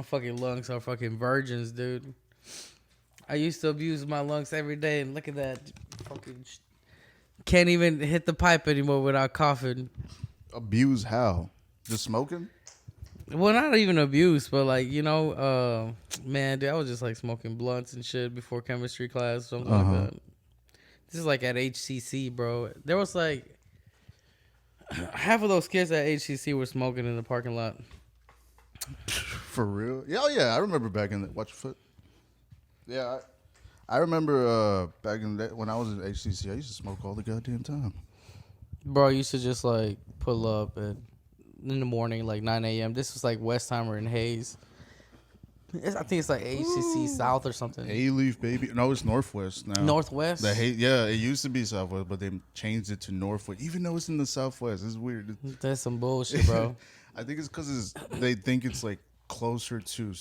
My fucking lungs are fucking virgins, dude. I used to abuse my lungs every day, and look at that. Fucking can't even hit the pipe anymore without coughing. Abuse how? Just smoking? Well, not even abuse, but like, man, dude, I was just like smoking blunts and shit before chemistry class, something like that. This is like at HCC, bro. There was like half of those kids at HCC were smoking in the parking lot. For real? Yeah, I remember back in the watch your foot. Yeah, I remember back in the day when I was at HCC, I used to smoke all the goddamn time. Bro, I used to just like pull up in the morning, like 9 a.m. This was like Westheimer and Hayes. I think it's like HCC South or something. Hayleaf, baby. No, it's Northwest now. Northwest? Yeah, it used to be Southwest, but they changed it to Northwest. Even though it's in the Southwest, it's weird. That's some bullshit, bro. I think it's because they think it's like closer to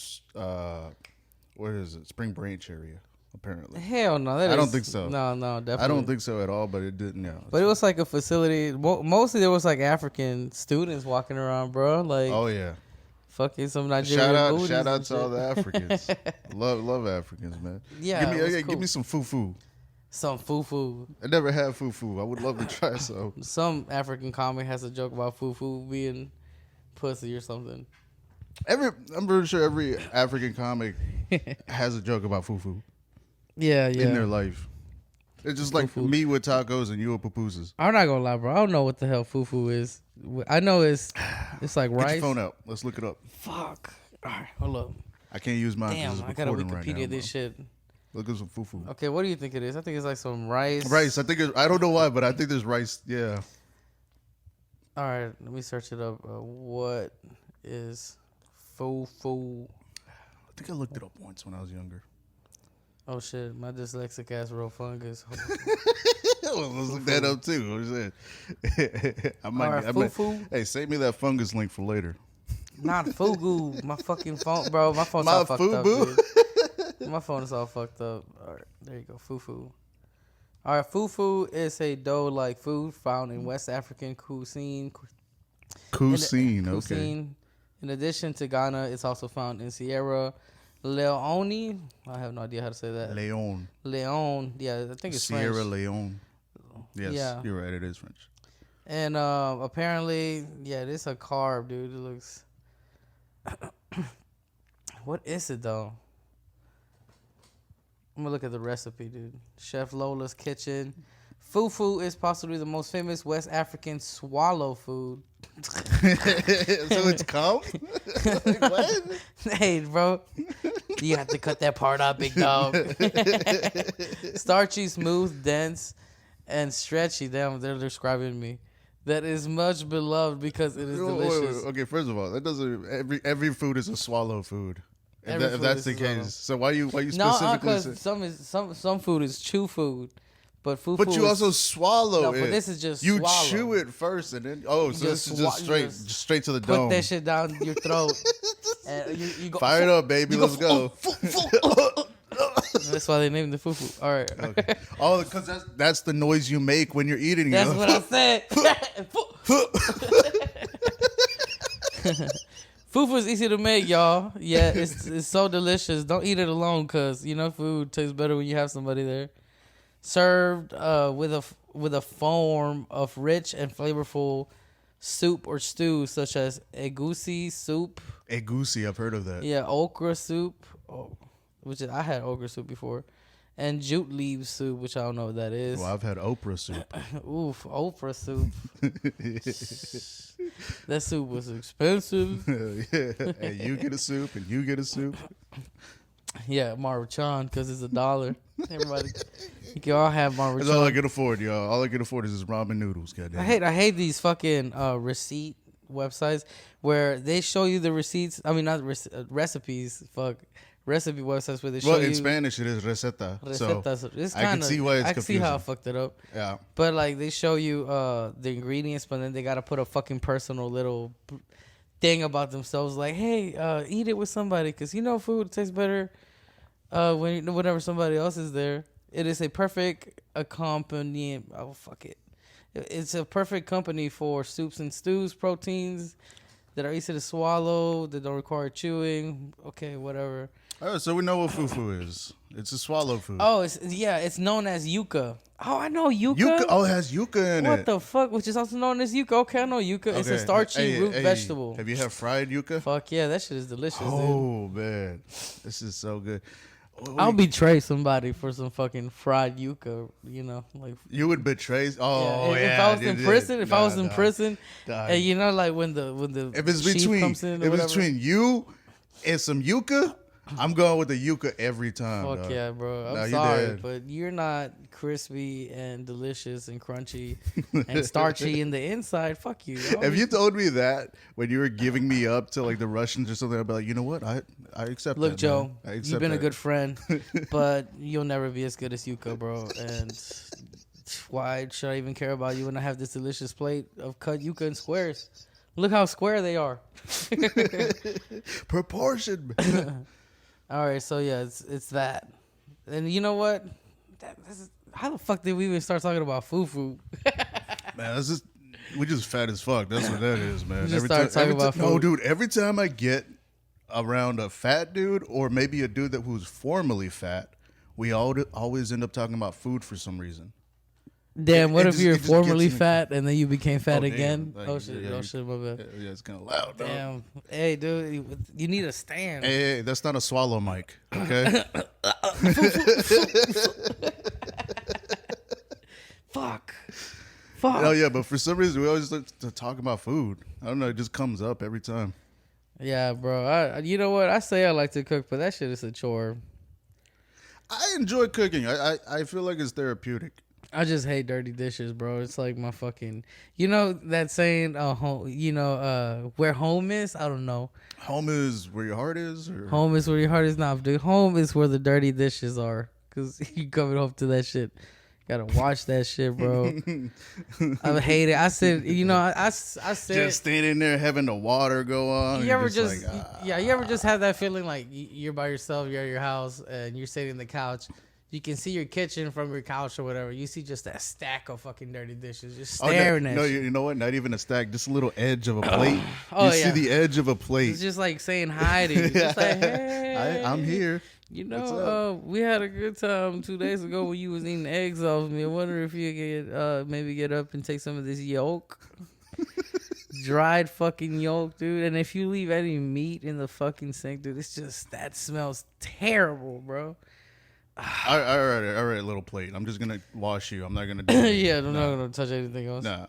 what is it? Spring Branch area, apparently. Hell no. I don't think so. No, definitely. I don't think so at all, but it didn't. Yeah. But it was like a facility. Mostly there was like African students walking around, bro. Like, oh yeah. Fucking some Nigerian shout out to all the Africans. love Africans, man. Yeah, give me some fufu. Some fufu. I never had fufu. I would love to try some. Some African comic has a joke about fufu being pussy or something. I'm pretty sure every African comic has a joke about fufu. Yeah. In their life. It's just like me with tacos and you with pupusas. I'm not gonna lie, bro. I don't know what the hell fufu is. I know it's like rice. Get your phone out. Let's look it up. Fuck. All right, hold up. I can't use mine. Damn, I gotta Wikipedia right now, this shit. Look at some fufu. Okay, what do you think it is? I think it's like some rice. Rice. I don't know why, but I think there's rice. Yeah. All right, let me search it up. What is fufu? I think I looked it up once when I was younger. Oh shit, my dyslexic ass wrote fungus. Let's look that up too. What is that? I might. Fufu? Hey, save me that fungus link for later. Not fugu. My fucking phone, bro. My phone's my all fucked up, fubu? dude. My phone is all fucked up. All right, there you go. Fufu. All right, fufu is a dough-like food found in West African cuisine. Okay. In addition to Ghana, it's also found in Sierra Leone. I have no idea how to say that. Leone. Yeah, I think it's Sierra French. Leone. Yes, yeah. You're right. It is French. And apparently, yeah, this is a carb, dude. It looks. What is it though? I'm gonna look at the recipe, dude. Chef Lola's Kitchen. Fufu is possibly the most famous West African swallow food. So it's cum? Like, what? Hey, bro. You have to cut that part out, big dog. Starchy, smooth, dense, and stretchy. Damn, they're describing me. That is much beloved because it is delicious. Okay, first of all, that doesn't. Every food is a swallow food. If that's the case, so why you specifically? No, because some food is chew food, but fufu. But you also swallow no, it. But this is just you swallow. chew it first, and then so this is just straight to the dome. Put that shit down your throat. And you go, fire it up, baby. Let's go. That's why they named the fufu. All right. Okay. Oh, because that's the noise you make when you're eating. That's what I said. Fufu is easy to make, y'all. Yeah, it's so delicious. Don't eat it alone, cause food tastes better when you have somebody there. Served with a form of rich and flavorful soup or stew, such as egusi soup. Egusi, I've heard of that. Yeah, okra soup, I had okra soup before, and jute leaf soup, which I don't know what that is. Well, I've had Oprah soup. Oof, Oprah soup. That soup was expensive. Yeah. And you get a soup, and you get a soup. Yeah, Maruchan, because it's $1. Everybody, you can all have Maruchan. That's all I can afford, y'all. All I can afford is ramen noodles. Goddamn. I hate these fucking receipt websites where they show you the receipts. I mean, not recipes. Fuck. Recipe websites where they show you. Well, in Spanish it is receta. So it's I can see why it's confusing. I can see how I fucked it up. Yeah. But like they show you the ingredients, but then they gotta put a fucking personal little thing about themselves, like, hey, eat it with somebody, because food tastes better whenever somebody else is there. It is a perfect accompaniment. Oh fuck it. It's a perfect company for soups and stews, proteins, that are easy to swallow, that don't require chewing. Okay, whatever. All right, so we know what fufu is. It's a swallow food. Oh, it's known as yuca. Oh, I know yuca. Yuca? Oh, it has yuca in it. What the fuck? Which is also known as yuca. Okay, I know yuca. Okay. It's a starchy root vegetable. Have you had fried yuca? Fuck yeah, that shit is delicious, Oh, man. This is so good. I'll betray somebody for some fucking fried yuca, you know, like you would betray. Oh yeah, if I was in prison, and you know, like when the if it's chief between comes in, if it's between you and some yuca, I'm going with the yuca every time. Fuck dog. yeah, bro. I'm sorry, but you're not crispy and delicious and crunchy and starchy in the inside. Fuck you. If you told me that when you were giving me up to like the Russians or something, I'd be like, you know what? I accept. Look, that, Joe, you've been a good friend, but you'll never be as good as yuca, bro. And why should I even care about you when I have this delicious plate of cut yuca in squares? Look how square they are. Proportion. All right, so yeah, it's that. And you know what? How the fuck did we even start talking about fufu? Man, we just fat as fuck. That's what that is, man. We just started talking about food. No, dude, every time I get around a fat dude or maybe a dude who's formerly fat, we always end up talking about food for some reason. Damn, what if you're formerly fat and then you became fat again? Like, oh shit, my bad. Yeah, it's kind of loud. Damn. Hey, dude, you need a stand. Hey, that's not a swallow mic, okay? Fuck. Oh yeah, but for some reason we always like to talk about food. I don't know, it just comes up every time. Yeah, bro. You know what? I say I like to cook, but that shit is a chore. I enjoy cooking. I feel like it's therapeutic. I just hate dirty dishes, bro. It's like my fucking, you know that saying, where home is? I don't know. Home is where your heart is? Or? Home is where your heart is not, dude. Home is where the dirty dishes are. Because you coming home to that shit. Gotta watch that shit, bro. I hate it. I said, I said. Just standing there having the water go on. You ever just have that feeling like you're by yourself, you're at your house, and you're sitting on the couch. You can see your kitchen from your couch or whatever. You see just that stack of fucking dirty dishes just staring at you. No, you know what? Not even a stack. Just a little edge of a plate. You see the edge of a plate. It's just like saying hi to you. Just like, hey. I'm here. You know, we had a good time 2 days ago when you was eating eggs off me. I wonder if you could maybe get up and take some of this yolk. Dried fucking yolk, dude. And if you leave any meat in the fucking sink, dude, it's just, that smells terrible, bro. All right, little plate. I'm just gonna wash you. I'm not gonna do anything. Yeah, I'm not gonna touch anything else. Nah.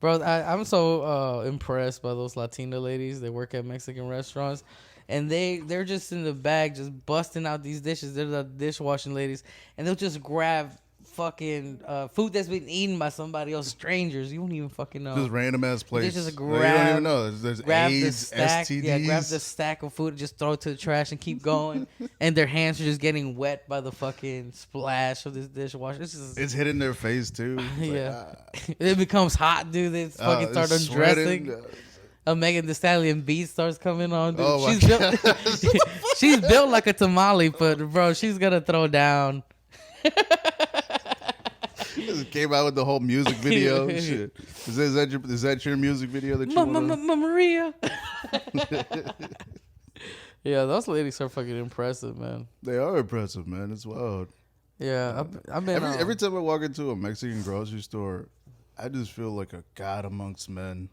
Bro, I'm so impressed by those Latina ladies that work at Mexican restaurants. And they're just in the bag just busting out these dishes. They're the dishwashing ladies. And they'll just grab fucking food that's been eaten by somebody else, strangers. You don't even fucking know. Just random ass plates. They just you don't even know. There's grab AIDS, the stack, STDs. Yeah, grab the stack of food and just throw it to the trash and keep going. And their hands are just getting wet by the fucking splash of this dishwasher. It's hitting their face too. Yeah. It becomes hot, dude. They fucking start undressing. A Megan Thee Stallion beat starts coming on, dude. Oh She's built like a tamale, but bro, she's gonna throw down. Just came out with the whole music video. Shit. Is that your music video that you Maria? Yeah, those ladies are fucking impressive, man. They are impressive, man. It's wild. Yeah, I've been every time I walk into a Mexican grocery store, I just feel like a god amongst men.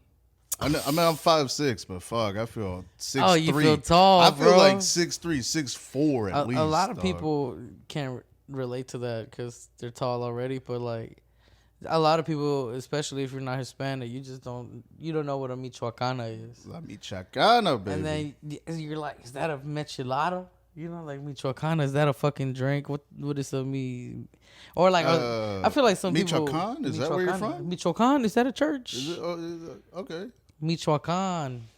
I'm 5'6", but fuck, I feel 6'3". Oh, you feel tall, I feel bro. like 6'3", 6'4" at least. A lot of people can't relate to that because they're tall already, but like a lot of people, especially if you're not Hispanic, you don't know what a michoacana is. La michoacana, baby. And then you're like, is that a michelada? You know, like michoacana, is that a fucking drink? What is a me? Or like, I feel like some people. Michoacan? Is that where you're from? Michoacan, is that a church? Is it? Okay. Michoacan.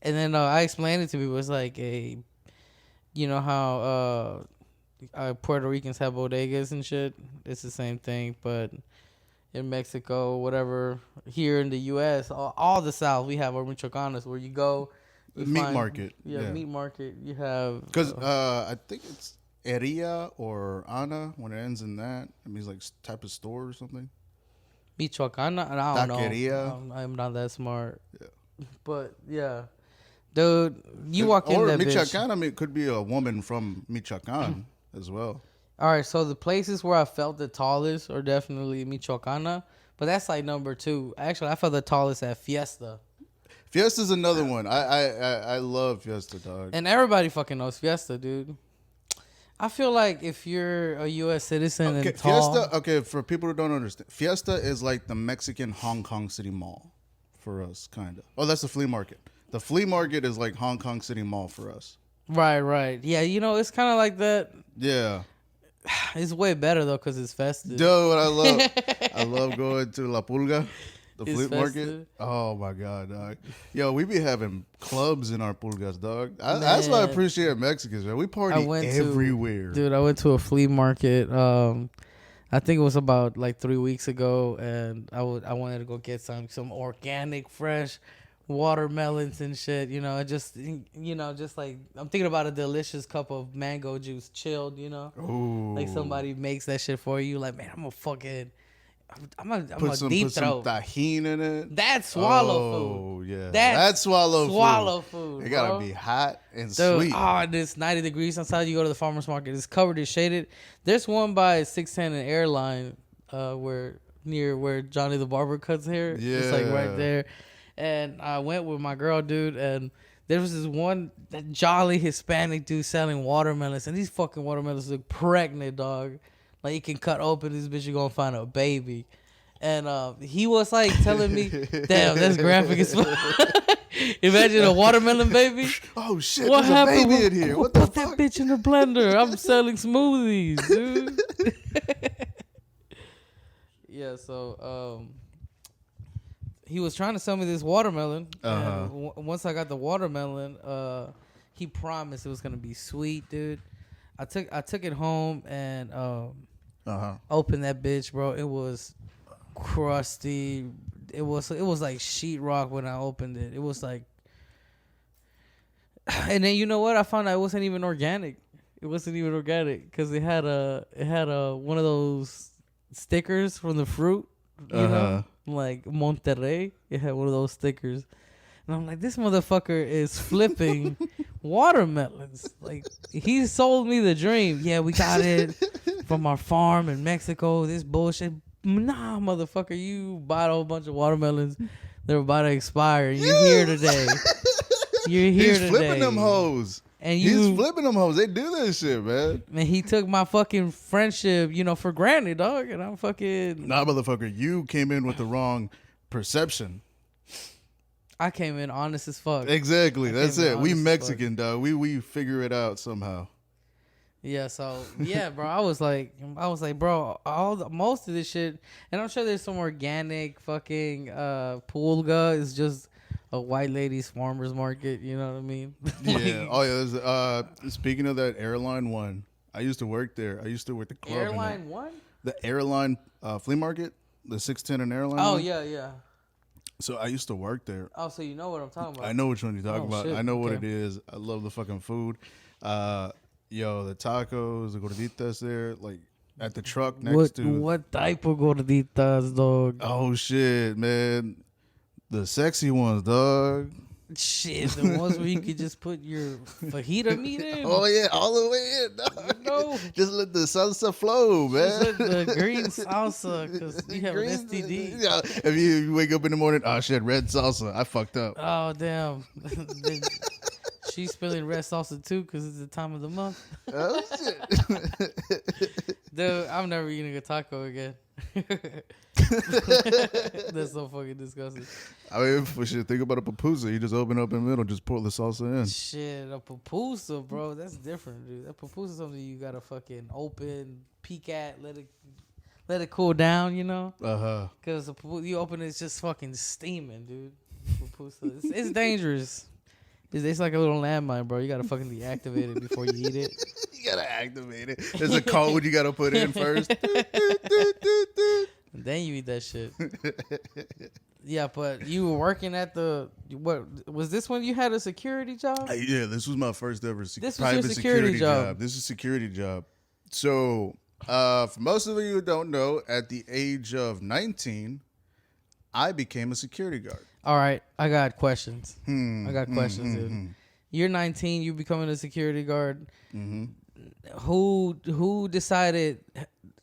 And then I explained it to people. It's like you know how Puerto Ricans have bodegas and shit. It's the same thing, but in Mexico, whatever. Here in the U.S., all the South, we have our michoacanas where you go. Meat market. Yeah, meat market. You have because I think it's Heria or Ana when it ends in that. It means like type of store or something. Michoacana, and I don't Taqueria. know. I'm not that smart. Yeah. But yeah, dude, you walk in that bitch. Michoacán, I mean, could be a woman from Michoacán as well. All right, so the places where I felt the tallest are definitely Michoacana, but that's like number 2. Actually, I felt the tallest at Fiesta. Fiesta's another one. I love Fiesta, dog. And everybody fucking knows Fiesta, dude. I feel like if you're a U.S. citizen and tall... Fiesta, okay, for people who don't understand, Fiesta is like the Mexican Hong Kong City Mall for us, kind of. Oh, that's the flea market. The flea market is like Hong Kong City Mall for us. Right. Yeah, you know, it's kind of like that. Yeah. It's way better, though, because it's festive. Dude, what I love going to La Pulga. The It's flea market? festive. Oh, my God, dog. Yo, we be having clubs in our pulgas, dog. That's why I appreciate Mexicans, man. We party everywhere. Dude, I went to a flea market. I think it was about like 3 weeks ago, and I wanted to go get some organic, fresh watermelons and shit. You know, just like I'm thinking about a delicious cup of mango juice, chilled. You know, Ooh. like somebody makes that shit for you. Like, man, I'm a deep put some throat. tahini in it. That's swallow food. Oh, yeah. That's swallow food. It gotta bro. be hot and Dude, sweet. it's 90 degrees outside. You go to the farmer's market. It's covered, it's shaded. There's one by 610 and Airline near where Johnny the Barber cuts hair. Yeah. It's like right there. And I went with my girl, dude, and there was that jolly Hispanic dude selling watermelons. And these fucking watermelons look pregnant, dog. Like, you can cut open this bitch, you're gonna find a baby. And he was like telling me, damn, that's graphic as fuck. Imagine a watermelon baby. Oh shit, What there's happened? a baby in here. What the Put fuck? that bitch in the blender. I'm selling smoothies, dude. Yeah, so he was trying to sell me this watermelon. And once I got the watermelon, he promised it was gonna be sweet, dude. I took it home and opened that bitch, bro. It was crusty. It was like sheetrock when I opened it. It was like, and then you know what? I found out it wasn't even organic. It wasn't even organic because it had a one of those stickers from the fruit, you know, like Monterrey. It had one of those stickers. And I'm like, this motherfucker is flipping watermelons. Like, he sold me the dream. Yeah, we got it from our farm in Mexico. This bullshit. Nah, motherfucker, you bought a whole bunch of watermelons. They're about to expire. You're here today. You're here today. He's flipping them hoes. And He's flipping them hoes. They do this shit, man. Man, he took my fucking friendship, for granted, dog. And I'm fucking... Nah, motherfucker, you came in with the wrong perception. I came in honest as fuck. Exactly. That's it. We Mexican, dog. We figure it out somehow. Yeah, so yeah, bro. I was like, bro, most of this shit, and I'm sure there's some organic fucking pulga is just a white lady's farmer's market. You know what I mean? Yeah. Oh yeah. There's speaking of that airline one, I used to work there. I used to work the club. Airline one? The airline flea market, the 610 and airline. Oh one. yeah. So I used to work there. Oh, so you know what I'm talking about? I know which one you're talking about. Shit. I know what it is. I love the fucking food. Yo, the tacos, the gorditas there, like at the truck next to. What type of gorditas, dog? Oh shit, man, the sexy ones, dog. Shit, the ones where you could just put your fajita meat in. Oh yeah, all the way in, dog. No. Just let the salsa flow, man. Just let the green salsa, because you have an STD. Yeah, if you wake up in the morning, oh shit, red salsa, I fucked up. Oh damn. She's spilling red salsa too because it's the time of the month. Oh shit. Dude, I'm never eating a taco again. That's so fucking disgusting. I mean, for shit, think about a pupusa. You just open up in the middle, just pour the salsa in. Shit, a pupusa, bro. That's different, dude. That pupusa is something you gotta fucking open, peek at, let it cool down, you know? Because you open it, it's just fucking steaming, dude. Pupusa. It's dangerous. It's like a little landmine, bro. You gotta fucking deactivate it before you eat it. You gotta activate it. There's a code you gotta put in first. And then you eat that shit. Yeah, but you were working at what was this when you had a security job? Yeah, this was my first ever This was private your security job. This is a security job. So, for most of you who don't know, at the age of 19, I became a security guard. All right, I got questions. Dude. You're 19. You becoming a security guard. Who decided?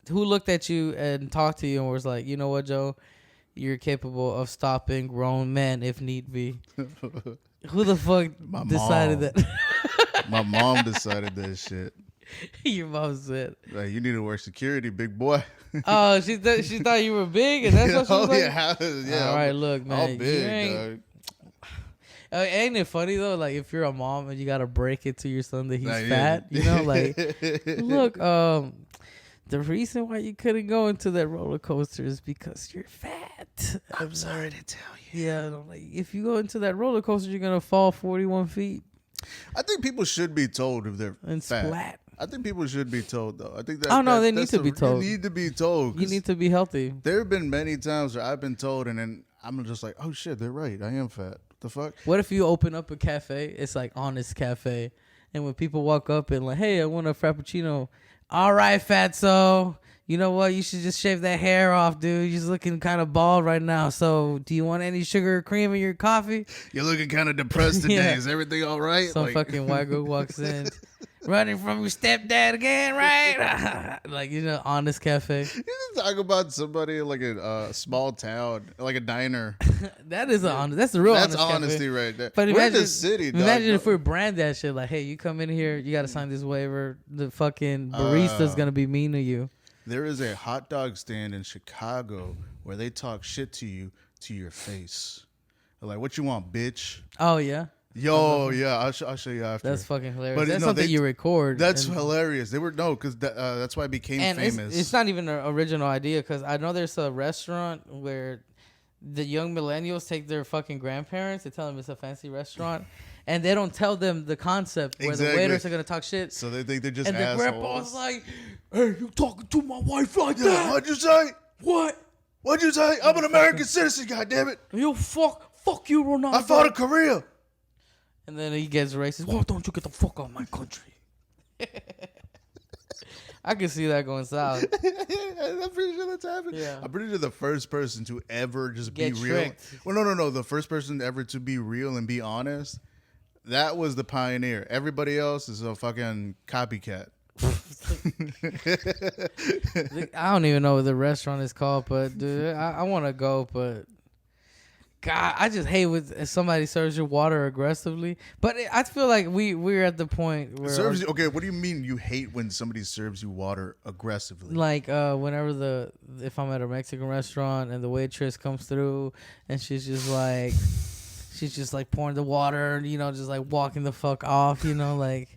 Who looked at you and talked to you and was like, you know what, Joe, you're capable of stopping grown men if need be. Who the fuck decided that? My mom decided that shit. Your mom said, Like, you need to work security, big boy. Oh, she thought you were big, and that's what she was like? Yeah. All right, look, man. I'm big, dog. Ain't it funny though? Like if you're a mom and you gotta break it to your son that he's fat, you know, like look, the reason why you couldn't go into that roller coaster is because you're fat. I'm sorry to tell you. Yeah, like if you go into that roller coaster, you're gonna fall 41 feet. I think people should be told if they're and fat. splat. I think people should be told though. I think that. Oh no, they need to be told. You need to be told. You need to be healthy. There have been many times where I've been told, and then I'm just like, oh shit, they're right. I am fat. What the fuck? What if you open up a cafe? It's like Honest Cafe, and when people walk up and like, hey, I want a frappuccino. All right, fatso. You know what? You should just shave that hair off, dude. You're just looking kind of bald right now. So, do you want any sugar or cream in your coffee? You're looking kind of depressed today. Yeah. Is everything all right? Some fucking white girl walks in, running from your stepdad again, right? Like, you know, Honest Cafe. You just talk about somebody like a small town, like a diner. That is that's the real That's Honest honesty Cafe. right there. But We're imagine, in the city, dog. imagine if we brand that shit like, hey, you come in here, you got to sign this waiver. The fucking barista's going to be mean to you. There is a hot dog stand in Chicago where they talk shit to you to your face. They're like, what you want, bitch? Oh, yeah? Yo, yeah, I'll show you after. That's fucking hilarious. But That's no, something you record. That's hilarious. They were, because that's why I became famous. It's not even an original idea because I know there's a restaurant where the young millennials take their fucking grandparents. They tell them it's a fancy restaurant. And they don't tell them the concept where the waiters are going to talk shit. So they think they're just and assholes. And the grandpa's like, hey, you talking to my wife like that? What'd you say? What? What'd you say? I'm an American citizen, goddammit. You fuck you, Ronaldo. I fought in Korea. And then he gets racist. Why don't you get the fuck out of my country? I can see that going south. I'm pretty sure that's happened. Yeah. I'm pretty sure the first person to ever just Get be tricked. real. Well, no. The first person ever to be real and be honest, that was the pioneer. Everybody else is a fucking copycat. I don't even know what the restaurant is called, but dude, I want to go, but God, I just hate when somebody serves your water aggressively. But I feel like we're at the point where Okay, what do you mean you hate when somebody serves you water aggressively? Like whenever if I'm at a Mexican restaurant and the waitress comes through and she's just like pouring the water, you know, just like walking the fuck off, you know, like,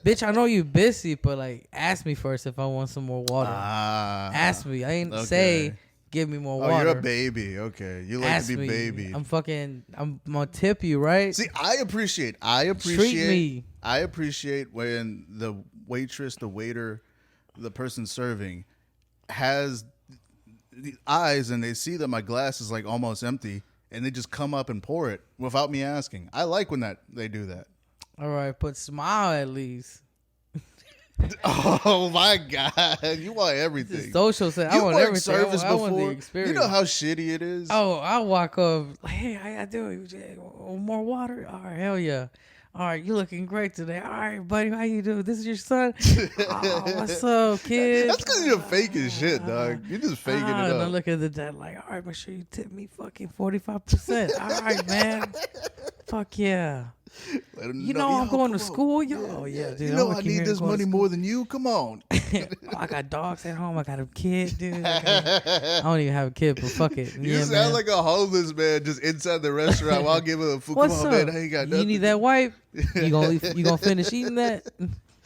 bitch, I know you busy, but like, ask me first if I want some more water. Ask me. I ain't say give me more water. Oh, you're a baby. Okay, you like ask to be me. baby. I'm gonna tip you, right? See, I appreciate. Treat me. I appreciate when the waitress, the waiter, the person serving has the eyes and they see that my glass is like almost empty. And they just come up and pour it without me asking. I like when they do that. All right, but smile at least. Oh my God, you want everything. It's social set. I want everything. I want the experience. You know how shitty it is. Oh, I walk up. Hey, how y'all doing? More water? All right, hell yeah. All right, you looking great today. All right, buddy, how you doing? This is your son? Oh, what's up, kid? That's because you're faking shit, dog. You're just faking it up. And I look at the dad like, all right, make sure you tip me fucking 45%. All right, man. Fuck yeah. You know I'm going to school, yo. Oh, yeah, dude. You know I need this money more than you? Come on. I got dogs at home. I got a kid, dude. I don't even have a kid, but fuck it. You sound like a homeless man just inside the restaurant while giving a food. What's Come on, up? man. I ain't got nothing. You need that wipe? You gonna finish eating that?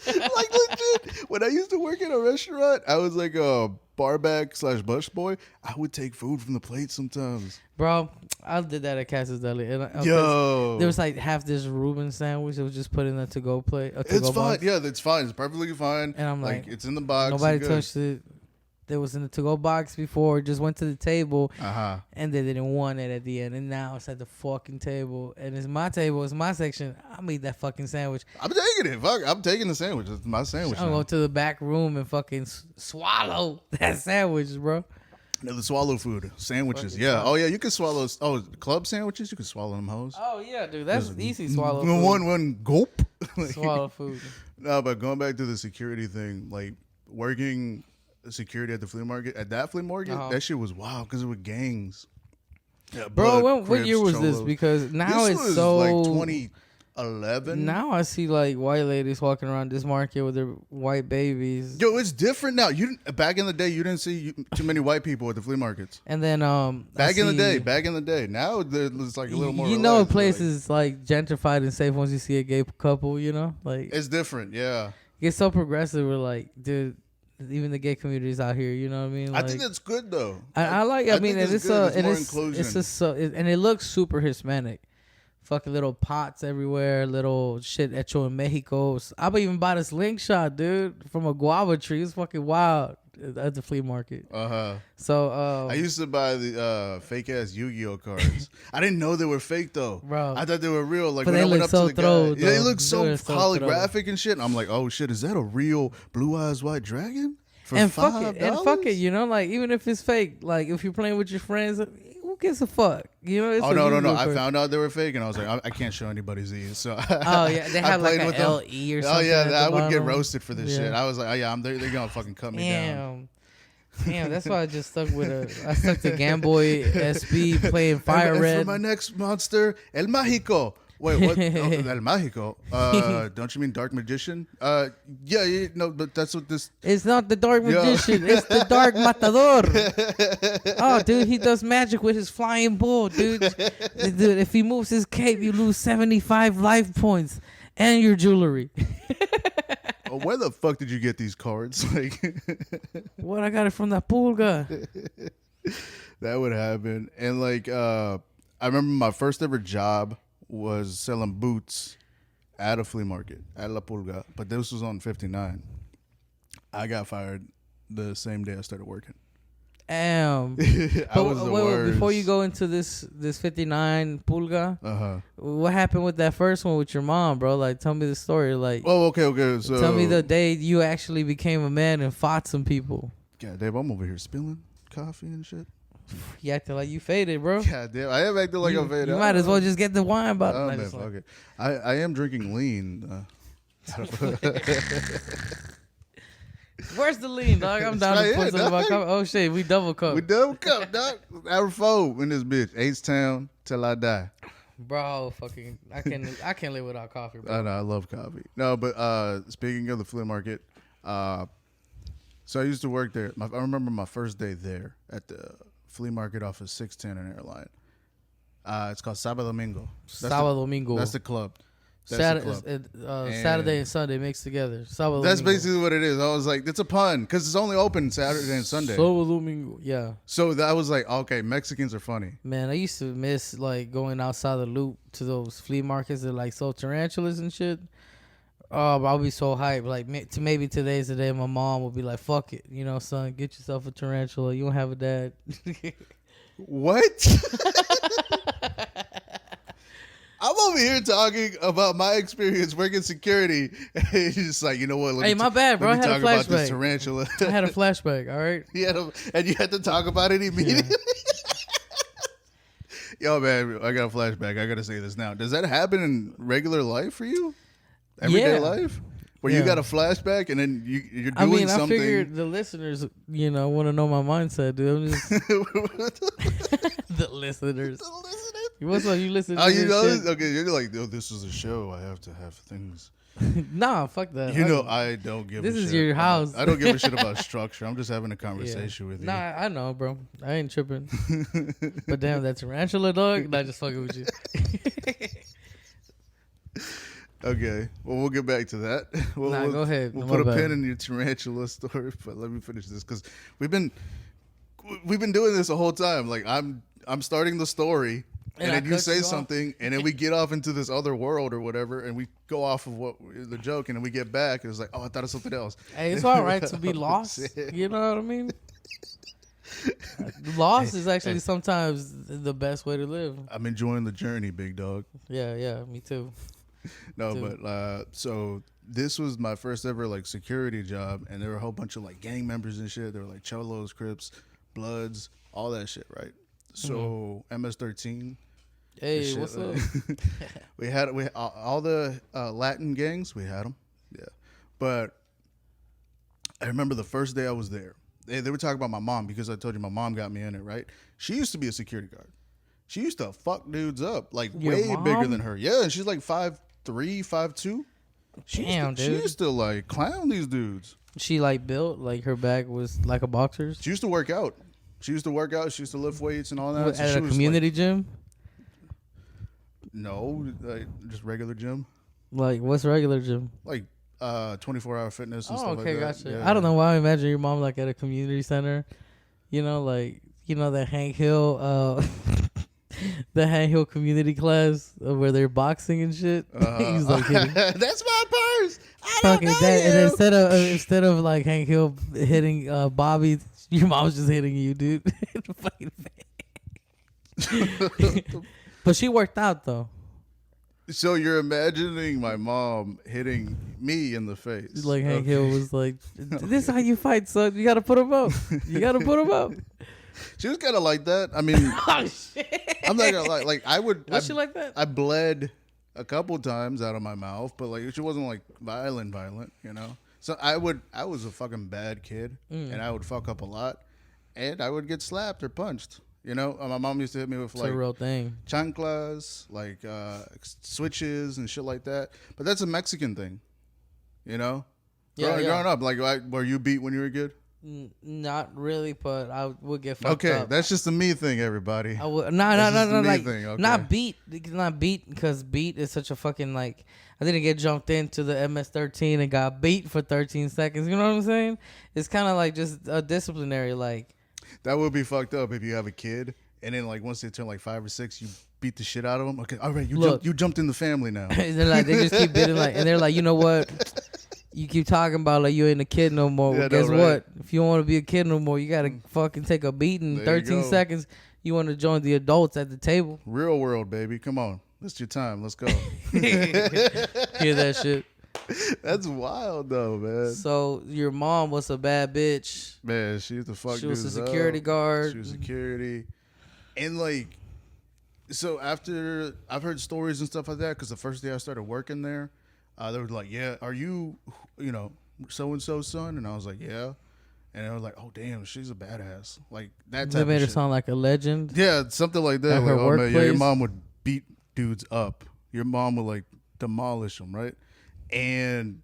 Like legit, when I used to work in a restaurant, I was like a barback / bush boy. I would take food from the plate sometimes. Bro, I did that at Cass's Deli. Yo, there was like half this Reuben sandwich that was just put in a to-go plate. It's fine. Box. Yeah, it's fine. It's perfectly fine. And I'm like it's in the box. Nobody touched it. That was in the to-go box before. Just went to the table, and they didn't want it at the end. And now it's at the fucking table, and it's my table. It's my section. I'm eat that fucking sandwich. I'm taking it. Fuck, I'm taking the sandwich. It's my sandwich. I'm gonna go to the back room and fucking swallow that sandwich, bro. No, the swallow food sandwiches. Fucking Yeah. swallow. Oh yeah, you can swallow. Oh, club sandwiches. You can swallow them hoes. Oh yeah, dude, that's Just easy swallow food. One gulp. Like, Swallow food. no, but going back to the security thing, like working security at the flea market, that shit was wild because it was gangs. Yeah, Bro, Blood, what year Crips, was this? Cholos. Because now This it's was so like 2011. Now I see like white ladies walking around this market with their white babies. Yo, it's different now. Back in the day, you didn't see too many white people at the flea markets. And then Back in the day. Now there's like a little more. You know, places like gentrified and safe once you see a gay couple. You know, like it's different. Yeah, it's so progressive. We're like, dude, even the gay community's out here. You know what I mean? Like, I think that's good though. I like. I mean, think and it's good. and more it's inclusion. and it looks super Hispanic. Fucking little pots everywhere, little shit hecho in Mexico. I would even buy this slingshot, dude, from a guava tree. It's fucking wild at the flea market. So I used to buy the fake ass Yu-Gi-Oh cards. I didn't know they were fake though, bro. I thought they were real. Like But when they I went look up so to the throw, guy, they though. look so They're so holographic and shit. And I'm like, oh shit, is that a real blue eyes white dragon? For and $5? fuck it, you know, like even if it's fake, like if you're playing with your friends, who gives a fuck? You know? It's Oh a no! Yu-Gi-Oh I card. found out they were fake, and I was like, I can't show anybody's these. So Oh yeah, they I have like played an with them. LE or Oh something. yeah, at the I would get bottom. roasted for this Yeah. shit. I was like, oh yeah, they're gonna fucking cut me down. Damn, that's why I just stuck with I stuck to Game Boy SB playing Fire and Red. for my next monster, El Mágico. Wait, what? El Mágico? Don't you mean Dark Magician? Yeah, no, but that's what this. It's not the Dark Magician. It's the Dark Matador. Oh, dude, he does magic with his flying bull, dude. Dude, if he moves his cape, you lose 75 life points and your jewelry. Oh, where the fuck did you get these cards? Like, What? I got it from that pulga. that would happen. And like, I remember my first ever job was selling boots at a flea market at La Pulga, but this was on 59. I got fired the same day I started working. Damn. I was the worst. Before you go into this 59 pulga, what happened with that first one with your mom, bro? Like, tell me the story. Like, Oh, okay. So tell me the day you actually became a man and fought some people. God damn, I'm over here spilling coffee and shit. You acting like you faded, bro. God damn, I am acting like I'm faded. You might as well just get the wine bottle. Oh, Nah, man, just like- fuck it. I am drinking lean. Where's the lean, dog? I'm down to right put here, something about dog. coffee. Oh shit, we double cup. We double cup, dog. Hour 4 in this bitch. H-Town till I die. Bro, fucking, I can't live without coffee, bro. I know, I love coffee. No, but speaking of the flea market, so I used to work there. I remember my first day there at the flea market off of 610 and Airline. It's called Sábado Domingo. Sábado Domingo. That's the club. That's the club. Saturday and Sunday mixed together. Sábado That's Domingo. basically what it is. I was like, it's a pun because it's only open Saturday and Sunday. Sábado Domingo, yeah. So that was like, okay, Mexicans are funny. Man, I used to miss like going outside the loop to those flea markets that like sold tarantulas and shit. Oh, I'll be so hyped. Like maybe today's the day my mom will be like, "Fuck it, you know, son, get yourself a tarantula. You don't have a dad." What? I'm over here talking about my experience working security. And he's just like, you know what? Hey, my bad, bro. I Let me had a talk about this flashback. tarantula. I had a flashback. All right. And you had to talk about it immediately. Yo, man, I got a flashback. I got to say this now. Does that happen in regular life for you? Everyday Yeah. life? Where Yeah. you got a flashback and then you're doing I mean, something. I figured the listeners, you know, want to know my mindset, dude. I'm just the listeners. What's up? You listen to Oh, you this know shit? this? Okay, you're like, oh, this is a show. I have to have things. Nah, fuck that. You know, I don't give This a shit. is your house. I don't give a shit about structure. I'm just having a conversation with you. Nah, I know, bro. I ain't tripping. But damn, that tarantula dog. Not just fucking with you. Okay, well, we'll get back to that. We'll Go ahead. We'll My put a bad. pin in your tarantula story, but let me finish this because we've been doing this the whole time. Like I'm starting the story, and And I then you cut say you off. something, and then we get off into this other world or whatever, and we go off of what the joke, and then we get back, and it's like, oh, I thought of something else. Hey, it's all right to be lost. Shit. You know what I mean? Lost is actually sometimes the best way to live. I'm enjoying the journey, big dog. Yeah, me too. No, Dude. but so this was my first ever like security job, and there were a whole bunch of like gang members and shit. There were like Cholos, Crips, Bloods, all that shit, right? So MS-13. Hey, what's up? we had all the Latin gangs. We had them, yeah. But I remember the first day I was there. They were talking about my mom because I told you my mom got me in it, right? She used to be a security guard. She used to fuck dudes up, like Your way mom? bigger than her. Yeah, and she's like 5'3", 5'2". Damn, She used to like clown these dudes. She like built like her back was like a boxer's. She used to work out. She used to lift weights and all that. At a community gym. No, like, just regular gym. Like what's regular gym? Like 24-hour fitness and stuff okay, like that. gotcha. Yeah. I don't know why I imagine your mom like at a community center. You know, like that Hank Hill, the Hank Hill community class where they're boxing and shit. He's like, that's my purse. I fucking don't know that. you. And instead of like Hank Hill hitting Bobby, your mom's just hitting you, dude. In the fucking face. But she worked out though. So you're imagining my mom hitting me in the face. Like Hank Hill was like, "This is how you fight, son. You gotta put him up. You gotta put him up." She was kind of like that. I mean, Oh shit! I'm not gonna lie. Like Was she like that? I bled a couple times out of my mouth, but like she wasn't like violent, you know. So I was a fucking bad kid, and I would fuck up a lot, and I would get slapped or punched. You know, my mom used to hit me with It's like a real thing. chanclas, like switches and shit like that. But that's a Mexican thing, you know. Growing up, like, were you beat when you were a kid? Not really, but I would get fucked up. Okay, that's just a me thing, everybody. I would no, like thing, not beat because beat is such a fucking like. I didn't get jumped into the MS-13 and got beat for 13 seconds. You know what I'm saying? It's kind of like just a disciplinary like. That would be fucked up if you have a kid and then like once they turn like 5 or 6, you beat the shit out of them. Okay, all right, you jumped in the family now. They're like they just keep bidding like, and they're like, you know what? You keep talking about like you ain't a kid no more. Yeah, Well, guess right. what? If you don't want to be a kid no more, you gotta fucking take a beating. There 13 you go. seconds. You want to join the adults at the table? Real world, baby. Come on, it's your time. Let's go. Hear that shit? That's wild though, man. So your mom was a bad bitch. Man, she used to fuck. She was a dudes security up. guard. She was security, and like, so after I've heard stories and stuff like that, because the first day I started working there, they were like, "Yeah, are you, so and so's son?" And I was like, "Yeah," and they were like, "Oh damn, she's a badass." Like that They type made of her shit. sound like a legend. Yeah, something like that. At Like, her oh, man, yeah, your workplace? mom would beat dudes up. Your mom would like demolish them, right? And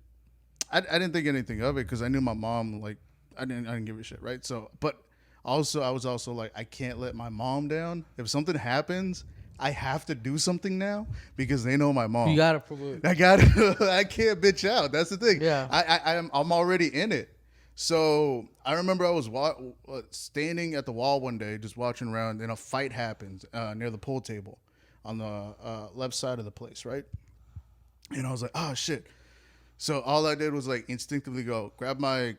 I didn't think anything of it because I knew my mom. Like I didn't give a shit, right? So, but also I was also like, I can't let my mom down. If something happens, I have to do something now because they know my mom. You gotta promote. I can't bitch out. That's the thing. Yeah. I'm already in it. So I remember I was standing at the wall one day, just watching around, and a fight happens near the pool table on the left side of the place, right? And I was like, oh shit. So all I did was like instinctively go grab my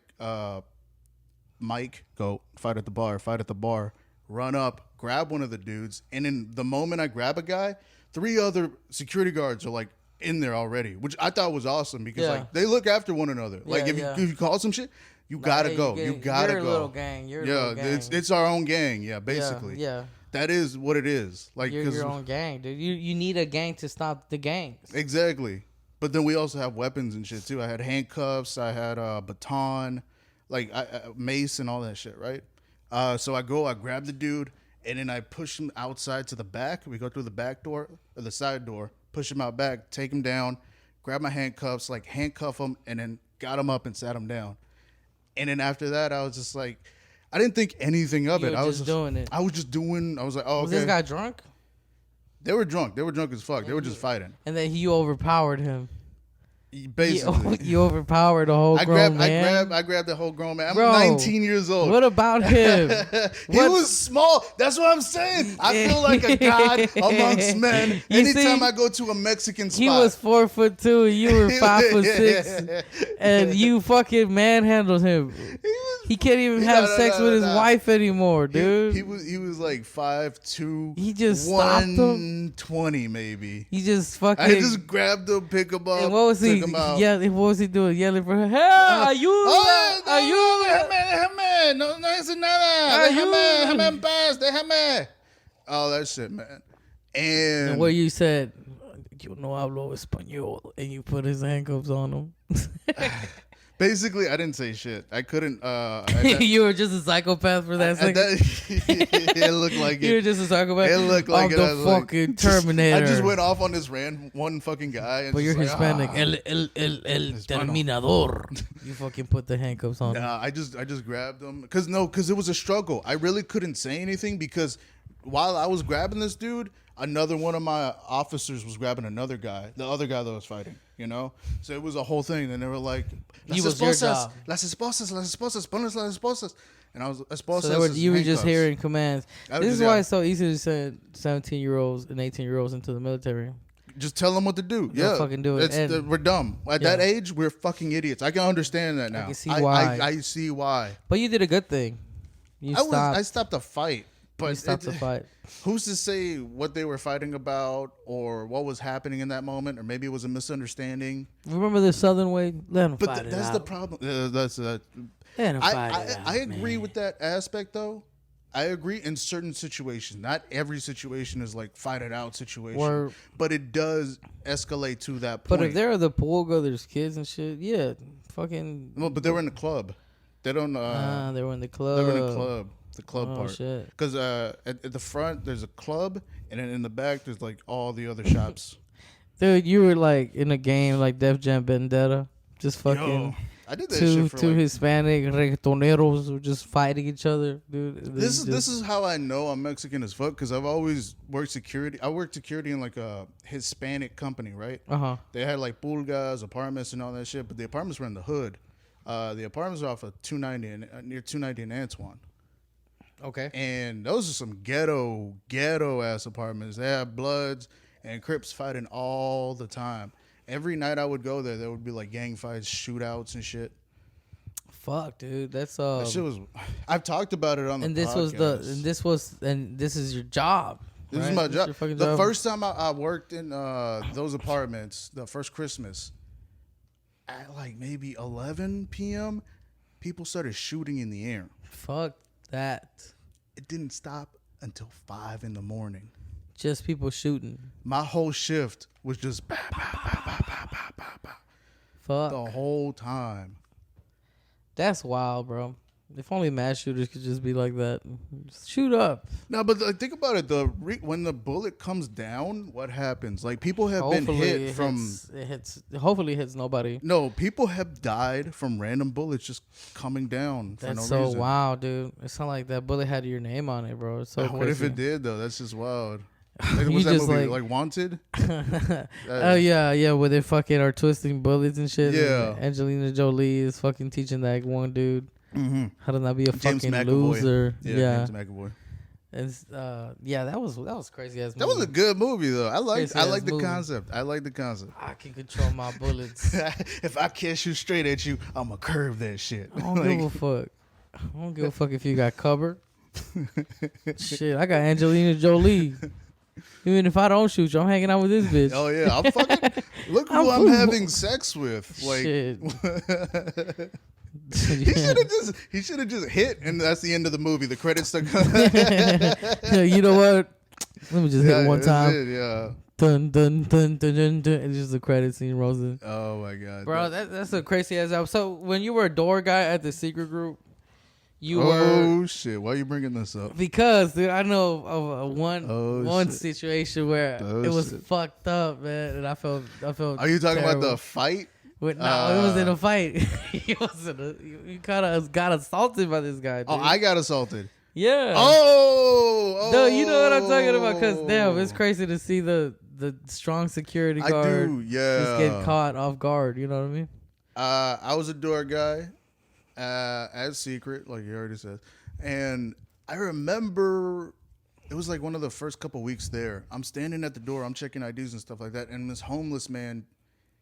mic, go fight at the bar, run up, grab one of the dudes, and in the moment I grab a guy, 3 other security guards are like in there already, which I thought was awesome because like they look after one another. Like if you call some shit, you gotta go. You gotta go. You're a little gang. You're a little gang. It's our own gang. Yeah, basically. Yeah. That is what it is. Like You're your own gang, dude. You need a gang to stop the gangs. Exactly. But then we also have weapons and shit too. I had handcuffs. I had a baton, like mace and all that shit, right? So I grab the dude, and then I push him outside to the back. We go through the back door or the side door, push him out back, take him down, grab my handcuffs, like handcuff him, and then got him up and sat him down. And then after that, I was just like, I didn't think anything of it. I was just doing it. I was just doing. I was like, oh, Was okay. this guy drunk? They were drunk. They were drunk as fuck. They were just fighting. And then you overpowered him. Basically, You overpowered the whole grown man. I grabbed the whole grown man. I'm Bro, 19 years old. What about him? He was small. That's what I'm saying. I feel like a god amongst men. You Anytime see, I go to a Mexican spot. He was 4'2" and you were 5'6", and you fucking manhandled him. He was He can't even have sex with his wife anymore, dude. He was like 5'2". He just stopped him. 120 maybe. He just fucking. I just grabbed him, pick him up. And what was he? Yeah, what was he doing? Yelling for her. Hey, ayuda, ayuda. Déjame, no hice nada. Déjame en paz, déjame. All that shit, man. And where you said, "Yo no hablo español," and you put his handcuffs on him. Basically, I didn't say shit. I couldn't. You were just a psychopath for that second. It looked like it. You were just a psychopath. It looked like it. I'm the fucking Terminator. I just went off on this one fucking guy. And but you're like, Hispanic. El Terminador. You fucking put the handcuffs on him. Nah, I just grabbed him because it was a struggle. I really couldn't say anything because while I was grabbing this dude, another one of my officers was grabbing another guy, the other guy that was fighting, you know? So it was a whole thing. And they were like, las esposas, ponles las esposas. And I was, esposas. So you were just hearing commands. This is why it's so easy to send 17-year-olds and 18-year-olds into the military. Just tell them what to do. They'll fucking do it. We're dumb. At that age, we're fucking idiots. I can understand that now. I can see why. I see why. But you did a good thing. I stopped a fight. But you stopped the fight. Who's to say what they were fighting about or what was happening in that moment, or maybe it was a misunderstanding? Remember the Southern way? Let them fight it out. That's the problem. I agree with that aspect, though. I agree in certain situations. Not every situation is like fight it out situation, but it does escalate to that point. But if they're the pulga, there's kids and shit. Yeah, fucking. No, but they were in the club. They don't. They were in the club. They were in the club. The club part. Because at the front there's a club, and then in the back there's like all the other shops. Dude, you were like in a game like Def Jam Vendetta, just fucking. Yo, I did that shit for two Hispanic reggaetoneros were just fighting each other, dude. This is how I know I'm Mexican as fuck, because I've always worked security. I worked security in like a Hispanic company, right? They had like pulgas, apartments, and all that shit, but the apartments were in the hood. The apartments are off of 290 and near 290 in Antoine. Okay. And those are some ghetto ass apartments. They have Bloods and Crips fighting all the time. Every night I would go there would be like gang fights, shootouts and shit. Fuck, dude. That's that shit was. I've talked about it on the podcast. This is your job. This is my job. The first time I worked in those apartments, the first Christmas, at like maybe 11 p.m., people started shooting in the air. Fuck that. It didn't stop until 5 in the morning. Just people shooting. My whole shift was just bah, bah, bah, bah, bah, bah, bah, bah. Fuck. The whole time. That's wild, bro. If only mass shooters could just be like that. Just shoot up. No, but think about it. When the bullet comes down, what happens? Like, people have been hit from... Hopefully it hits nobody. No, people have died from random bullets just coming down for no reason. That's so wild, dude. It's not like that bullet had your name on it, bro. It's so crazy. What if it did, though? That's just wild. Like, what's that movie? Like Wanted? Oh, yeah. Where they fucking are twisting bullets and shit. Yeah. And Angelina Jolie is fucking teaching that one dude how to not be a James fucking McAvoy. loser. Yeah. James McAvoy. And that was crazy ass movie. That was a good movie though. I like the concept. I like the concept. I can control my bullets. If I can't shoot straight at you, I'ma curve that shit. I don't give a fuck. I don't give a fuck if you got covered. Shit, I got Angelina Jolie. Even if I don't shoot you, I'm hanging out with this bitch. Oh yeah, I'm fucking. Look who I'm having sex with. Like, shit. He should have just hit, and that's the end of the movie. The credits start. You know what? Let me just hit one time. Yeah. Dun dun dun dun dun dun. And just the credit scene rolls in. Oh my god, bro, that's a crazy ass album. So when you were a door guy at the secret group, you were. Oh shit! Why are you bringing this up? Because dude, I know of one situation where it was fucked up, man, and I felt. Are you talking about the fight? No, it wasn't a fight. You kind of got assaulted by this guy. Dude. Oh, I got assaulted. Yeah. Oh. Dude, you know what I'm talking about? Because damn, it's crazy to see the strong security guard just get caught off guard. You know what I mean? I was a door guy at Secret, like you already said, and I remember it was like one of the first couple weeks there. I'm standing at the door, I'm checking IDs and stuff like that, and this homeless man.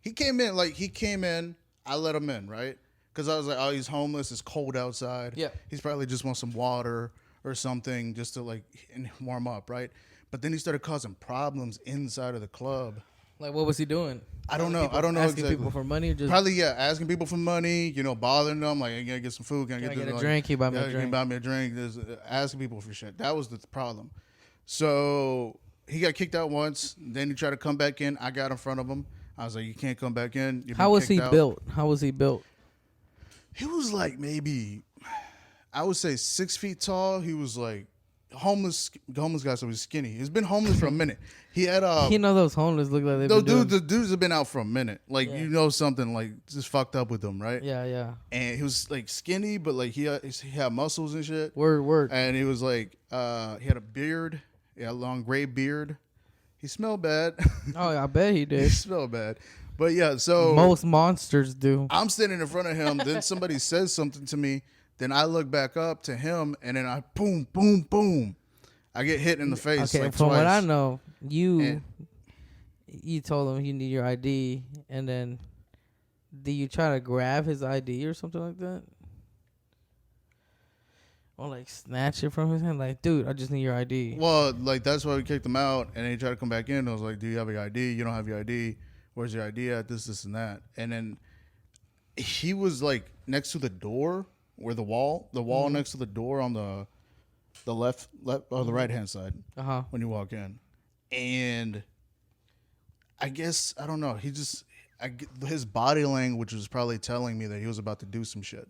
He came in. I let him in, right? Because I was like, oh, he's homeless. It's cold outside. Yeah. He's probably just wants some water or something just to like warm up, right? But then he started causing problems inside of the club. Like, what was he doing? I don't know. Asking Exactly. people for money or just Probably, asking people for money, bothering them. Like, I gotta get some food. Can I get a like, drink? Can you buy me a Can you drink? buy me a drink? Asking people for shit. That was the problem. So he got kicked out once. Then he tried to come back in. I got in front of him. I was like, you can't come back in. How was he built? How was he built? He was like maybe, I would say 6 feet tall. He was like homeless guy, so he was skinny. He's been homeless for a minute. He had those homeless look like the dudes have been out for a minute. Like something like just fucked up with them, right? Yeah. And he was like skinny, but like he had muscles and shit. Word. And he was like he had a beard, a long gray beard. He smelled bad. Oh, I bet he He did. smelled bad. But yeah, so Most monsters do. I'm standing in front of him. Then somebody says something to me. Then I look back up to him, and then I boom, boom, boom. I get hit in the face. Okay, like from twice. what I know, you told him you need your ID, and then did you try to grab his ID or something like that? Or like snatch it from his hand? Like, dude, I just need your ID. Well, like that's why we kicked him out, and then he tried to come back in. I was like, "Do you have your ID? You don't have your ID. Where's your ID at? This, and that." And then he was like next to the door, where the wall next to the door on the left or the right hand side when you walk in, and I guess I don't know. His body language was probably telling me that he was about to do some shit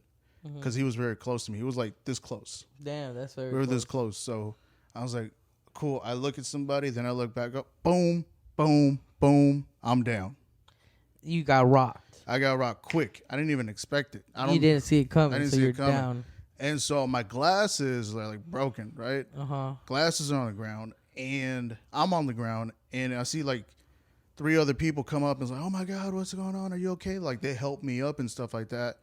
because he was very close to me. He was like this close. Damn, that's very. We were this close, so I was like, "Cool." I look at somebody, then I look back up. Boom, boom, boom. I'm down. You got rocked. I got rocked quick. I didn't even expect it. You didn't see it coming. I didn't so see you're it coming. down. And so my glasses are like broken, right? Glasses are on the ground, and I'm on the ground, and I see like 3 other people come up and it's like, "Oh my God, what's going on? Are you okay?" Like they help me up and stuff like that.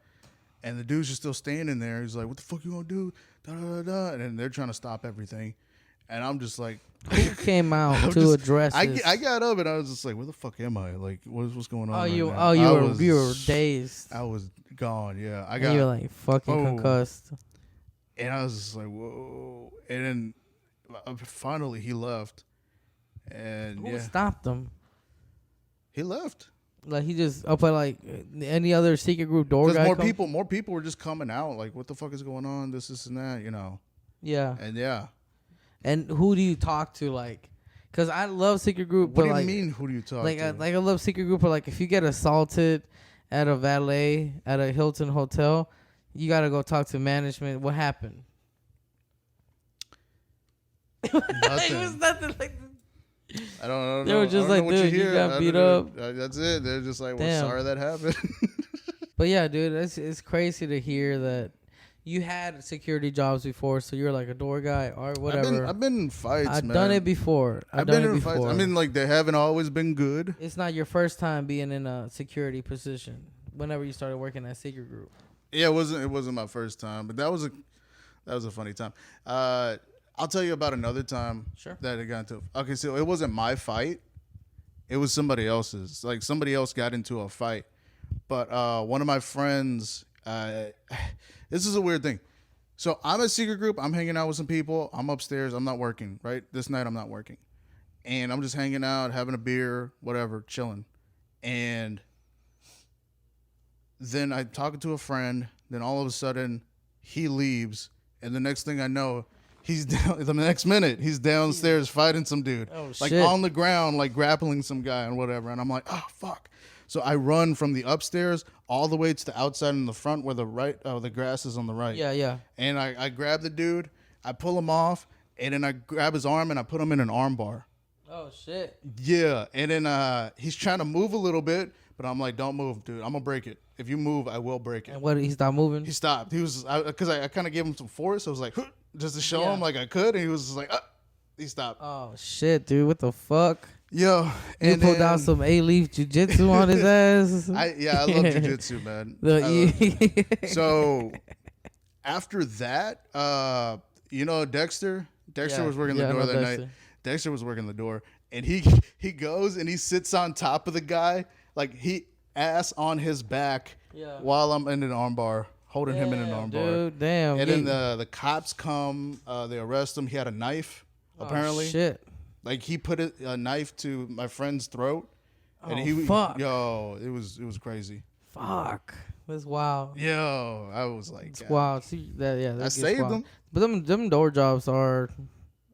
And the dude's just still standing there. He's like, "What the fuck you gonna do?" Da, da, da, da. And then they're trying to stop everything. And I'm just like, who came out to address this? I got up and I was just like, "Where the fuck am I? Like, what's going on?" You now? you were dazed. I was gone. Yeah, You were like fucking concussed. And I was just like, whoa. And then finally he left. And Who stopped him? He left. Like he just opened like any other secret group door guy. More people were just coming out. Like, what the fuck is going on? This and that, Yeah. And yeah. And who do you talk to? Like, cause I love secret group. What but do you mean? Who do you talk to? Like I love secret group. But like, if you get assaulted at a valet at a Hilton hotel, you gotta go talk to management. What happened? Nothing. It was nothing like. I don't know. They were just like, dude, you got beat up. That's it. They're just like, well, Damn. sorry that happened. But yeah, dude, it's crazy to hear that you had security jobs before, so you're like a door guy or whatever. I've been in fights, I've man. done it before. I've done it before. Fights. I mean, like, they haven't always been good. It's not your first time being in a security position. Whenever you started working at secret group. Yeah, it wasn't my first time, but that was a funny time. I'll tell you about another time that I got into. Okay, so it wasn't my fight. It was somebody else's. Like, somebody else got into a fight. But one of my friends, this is a weird thing. So I'm at secret group. I'm hanging out with some people. I'm upstairs. I'm not working, right? This night I'm not working. And I'm just hanging out, having a beer, whatever, chilling. And then I'm talking to a friend. Then all of a sudden, he leaves. And the next thing I know, he's down. The next minute, he's downstairs fighting some dude, like shit. on the ground, like grappling some guy and whatever. And I'm like, oh fuck! So I run from the upstairs all the way to the outside in the front where the grass is on the right. Yeah. And I grab the dude, I pull him off, and then I grab his arm and I put him in an arm bar. Oh shit! Yeah, and then he's trying to move a little bit, but I'm like, don't move, dude. I'm gonna break it. If you move, I will break it. And what? He stopped moving. He stopped. He was because I kind of gave him some force. I was like, just to show him like I could, and he was just like, he stopped. Oh shit, dude! What the fuck? Yo, you pulled out some A-leaf jujitsu on his ass. I love jujitsu, man. So after that, Dexter. Dexter was working the door that night. Dexter was working the door, and he goes and he sits on top of the guy, like he ass on his back, Yeah. while I'm in an armbar, holding him in an armbar. Dude, damn. And then the cops come, they arrest him. He had a knife, apparently. Oh, shit. Like he put a knife to my friend's throat. And fuck. Yo, it was crazy. Fuck. That's wild. Yo, I was like, it's wild. See, that I saved wild. them. But them door jobs are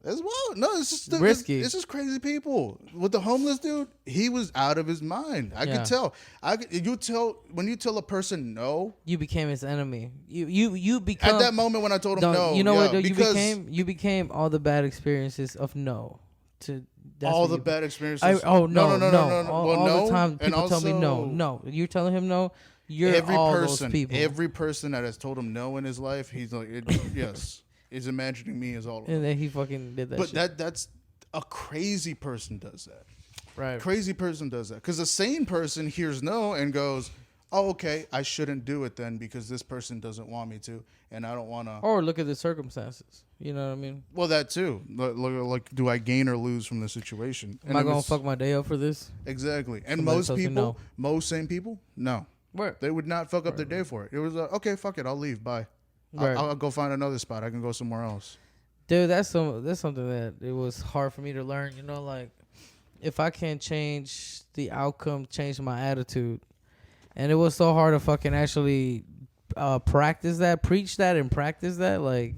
As well. No, it's just risky. It's just crazy people. With the homeless dude, he was out of his mind. I could tell. When you tell a person no, you became his enemy. You become at that moment when I told him no. You know what? You became all the bad experiences of no. All the bad experiences. No. All the time people tell me no. You're telling him no. You're all those people. Every person that has told him no in his life, he's like, yes. Is imagining me as all of them. And then he fucking did that. But shit. that's a crazy person does that. Right. Crazy person does that. Because a sane person hears no and goes, oh, okay, I shouldn't do it then because this person doesn't want me to, and I don't want to. Or look at the circumstances. You know what I mean? Well, that too. Like, do I gain or lose from the situation? Am I going to fuck my day up for this? Exactly. And most people, most sane people, no. Where? They would not fuck up their day for it. It was okay, fuck it, I'll leave, bye. Right. I'll go find another spot. I can go somewhere else. Dude, that's something that it was hard for me to learn. You know, like if I can't change the outcome, change my attitude, and it was so hard to fucking actually practice that, preach that, and practice that. Like,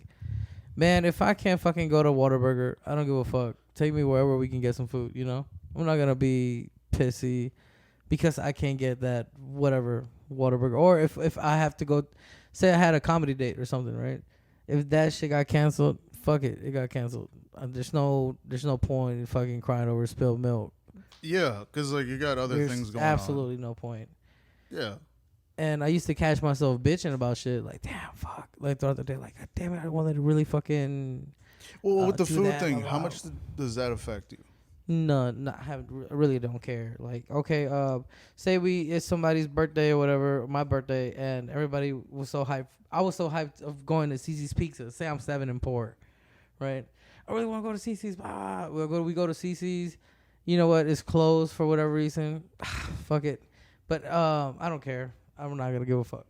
man, if I can't fucking go to Whataburger, I don't give a fuck. Take me wherever we can get some food. You know, I'm not gonna be pissy because I can't get that whatever Whataburger, or if I have to go. Say I had a comedy date or something, right? If that shit got canceled, fuck it, it got canceled. There's no point in fucking crying over spilled milk. Yeah, because like you got other things going on. Absolutely no point. Yeah. And I used to catch myself bitching about shit like, damn, fuck. Like throughout the day, like, God damn it, I wanted to really fucking. Well, with the food thing, how much does that affect you? None. I really don't care. Like, okay, say it's somebody's birthday or whatever, my birthday, and everybody was so hyped. I was so hyped of going to CC's Pizza. Say I'm 7 and poor, right? I really want to go to CC's. We go to CC's. You know what? It's closed for whatever reason. Fuck it. But I don't care. I'm not gonna give a fuck.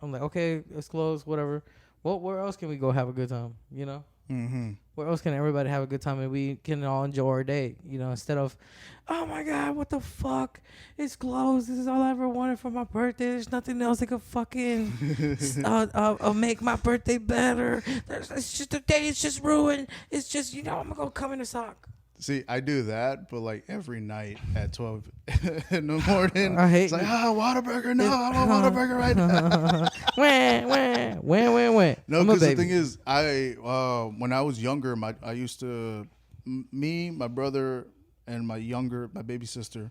I'm like, okay, it's closed. Whatever. Well, where else can we go have a good time? You know. Mm-hmm. Where else can everybody have a good time and we can all enjoy our day? You know, instead of, oh my God, what the fuck? It's closed. This is all I ever wanted for my birthday. There's nothing else that could fucking make my birthday better. It's just the day. It's just ruined. It's just, I'm going to come in a sock. See, I do that, but like every night at 12 in the morning, I hate it's like, Whataburger, no, I want Whataburger right now. No, because the thing is, when I was younger, I used to, my brother, and my baby sister,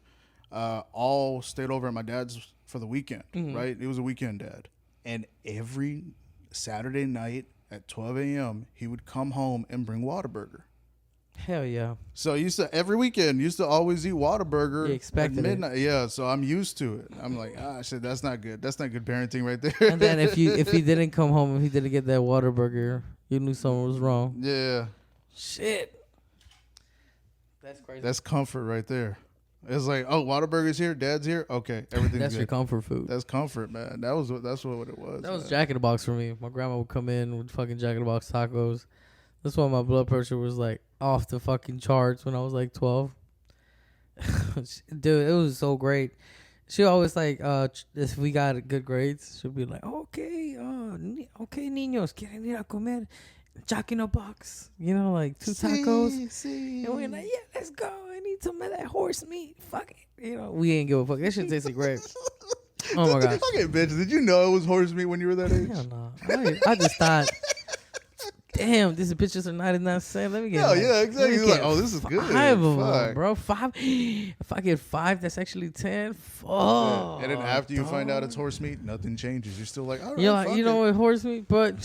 all stayed over at my dad's for the weekend, right? It was a weekend dad. And every Saturday night at 12 a.m., he would come home and bring Whataburger. Hell yeah. So every weekend, used to always eat Whataburger at midnight. It. Yeah, so I'm used to it. I'm like, shit, that's not good. That's not good parenting right there. And then if he didn't come home, if he didn't get that Whataburger, you knew something was wrong. Yeah. Shit. That's crazy. That's comfort right there. It's like, oh, Whataburger's here, Dad's here. Okay, everything's That's good. your comfort food. That's comfort, man. That's what it was. That was Jack in the Box for me. My grandma would come in with fucking Jack in the Box tacos. That's why my blood pressure was like off the fucking charts when I was like 12. Dude, it was so great. She always like, if we got good grades, she'll be like, okay, niños, quieren ir a comer Jack in the Box. You know, like 2 tacos. And we're like, yeah, let's go. I need some of that horse meat. Fuck it. You know, we ain't give a fuck. That shit tasted great. Oh my gosh. Fucking bitch. Did you know it was horse meat when you were that age? Hell no. I just thought, damn, these bitches are 99 cents. Let me get yeah, exactly. You're like, this is good. 5 of them, bro. 5. If I get 5, that's actually 10. Fuck. Yeah. And then after you find out it's horse meat, nothing changes. You're still like, all right, you're like, you know what, horse meat, but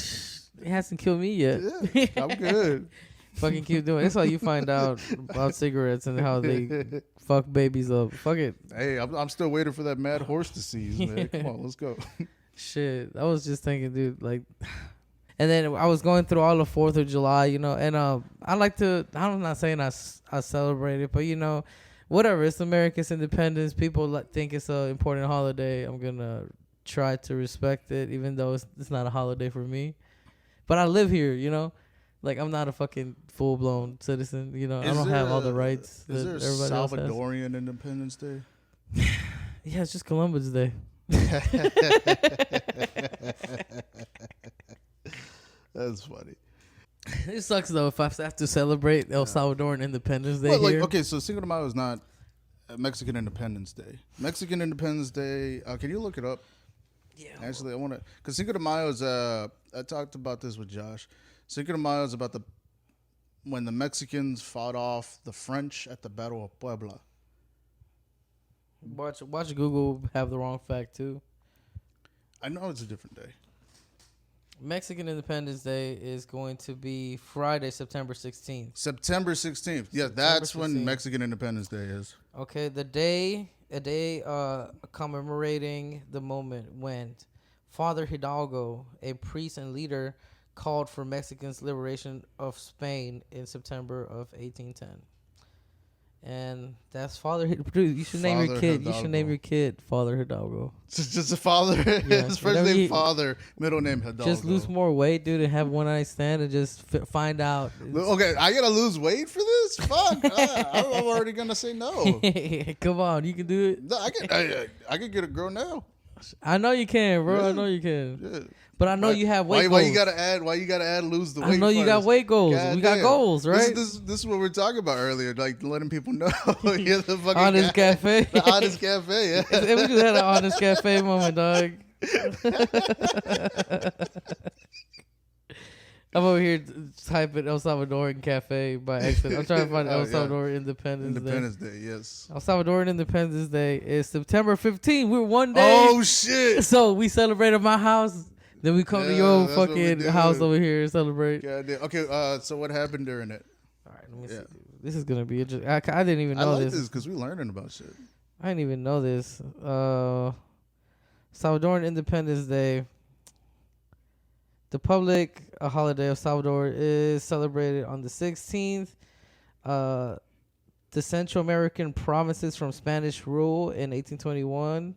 it hasn't killed me yet. Yeah, I'm good. Fucking keep doing it. That's how you find out about cigarettes and how they fuck babies up. Fuck it. Hey, I'm still waiting for that mad horse disease, man. Come on, let's go. Shit. I was just thinking, dude, like... And then I was going through all the 4th of July, you know, and I like to, I'm not saying I celebrate it, but, you know, whatever. It's America's independence. People think it's an important holiday. I'm going to try to respect it, even though it's not a holiday for me. But I live here, you know. Like, I'm not a fucking full blown citizen, you know. I don't have all the rights that is there everybody else has. Salvadorian Independence Day? Yeah, it's just Columbus Day. That's funny. It sucks though if I have to celebrate El Salvadoran Independence Day here. Okay, so Cinco de Mayo is not Mexican Independence Day. Mexican Independence Day. Can you look it up? Yeah. Actually, I want to, because Cinco de Mayo is. I talked about this with Josh. Cinco de Mayo is about when the Mexicans fought off the French at the Battle of Puebla. Watch Google have the wrong fact too. I know it's a different day. Mexican Independence Day is going to be Friday, September 16th. September 16th. Yeah, that's when Mexican Independence Day is. Okay, a day commemorating the moment when Father Hidalgo, a priest and leader, called for Mexicans' liberation of Spain in September of 1810. And that's Father. Dude, you should name your kid. Hidalgo. You should name your kid Father Hidalgo. Just a father. Yeah. His first name Father, middle name Hidalgo. Just lose more weight, dude, and have one night stand and just find out. Okay, I gotta lose weight for this. Fuck, I'm already gonna say no. Come on, you can do it. No, I can get a girl now. I know you can, bro. Yeah. I know you can. Yeah. But I know you have weight goals. Why you gotta add? Why you gotta add? Lose the weight. I know you got weight goals. God we got damn. goals, right? This is what we were talking about earlier, like letting people know. You're the fucking Honest guy. Cafe. The Honest Cafe. Yeah. We just had an Honest Cafe moment, dog. I'm over here typing El Salvadoran Cafe by accident. I'm trying to find El Salvadoran Independence Day. Yes. El Salvadoran Independence Day is September 15th. We're one day. Oh shit! So we celebrate at my house. Then we come to your fucking house over here and celebrate. God damn. Okay, so what happened during it? All right, let me see. This is gonna be interesting. I didn't even know I like this because we learning about shit. I didn't even know this. Salvadoran Independence Day. The public holiday of Salvador is celebrated on the 16th. The Central American provinces from Spanish rule in 1821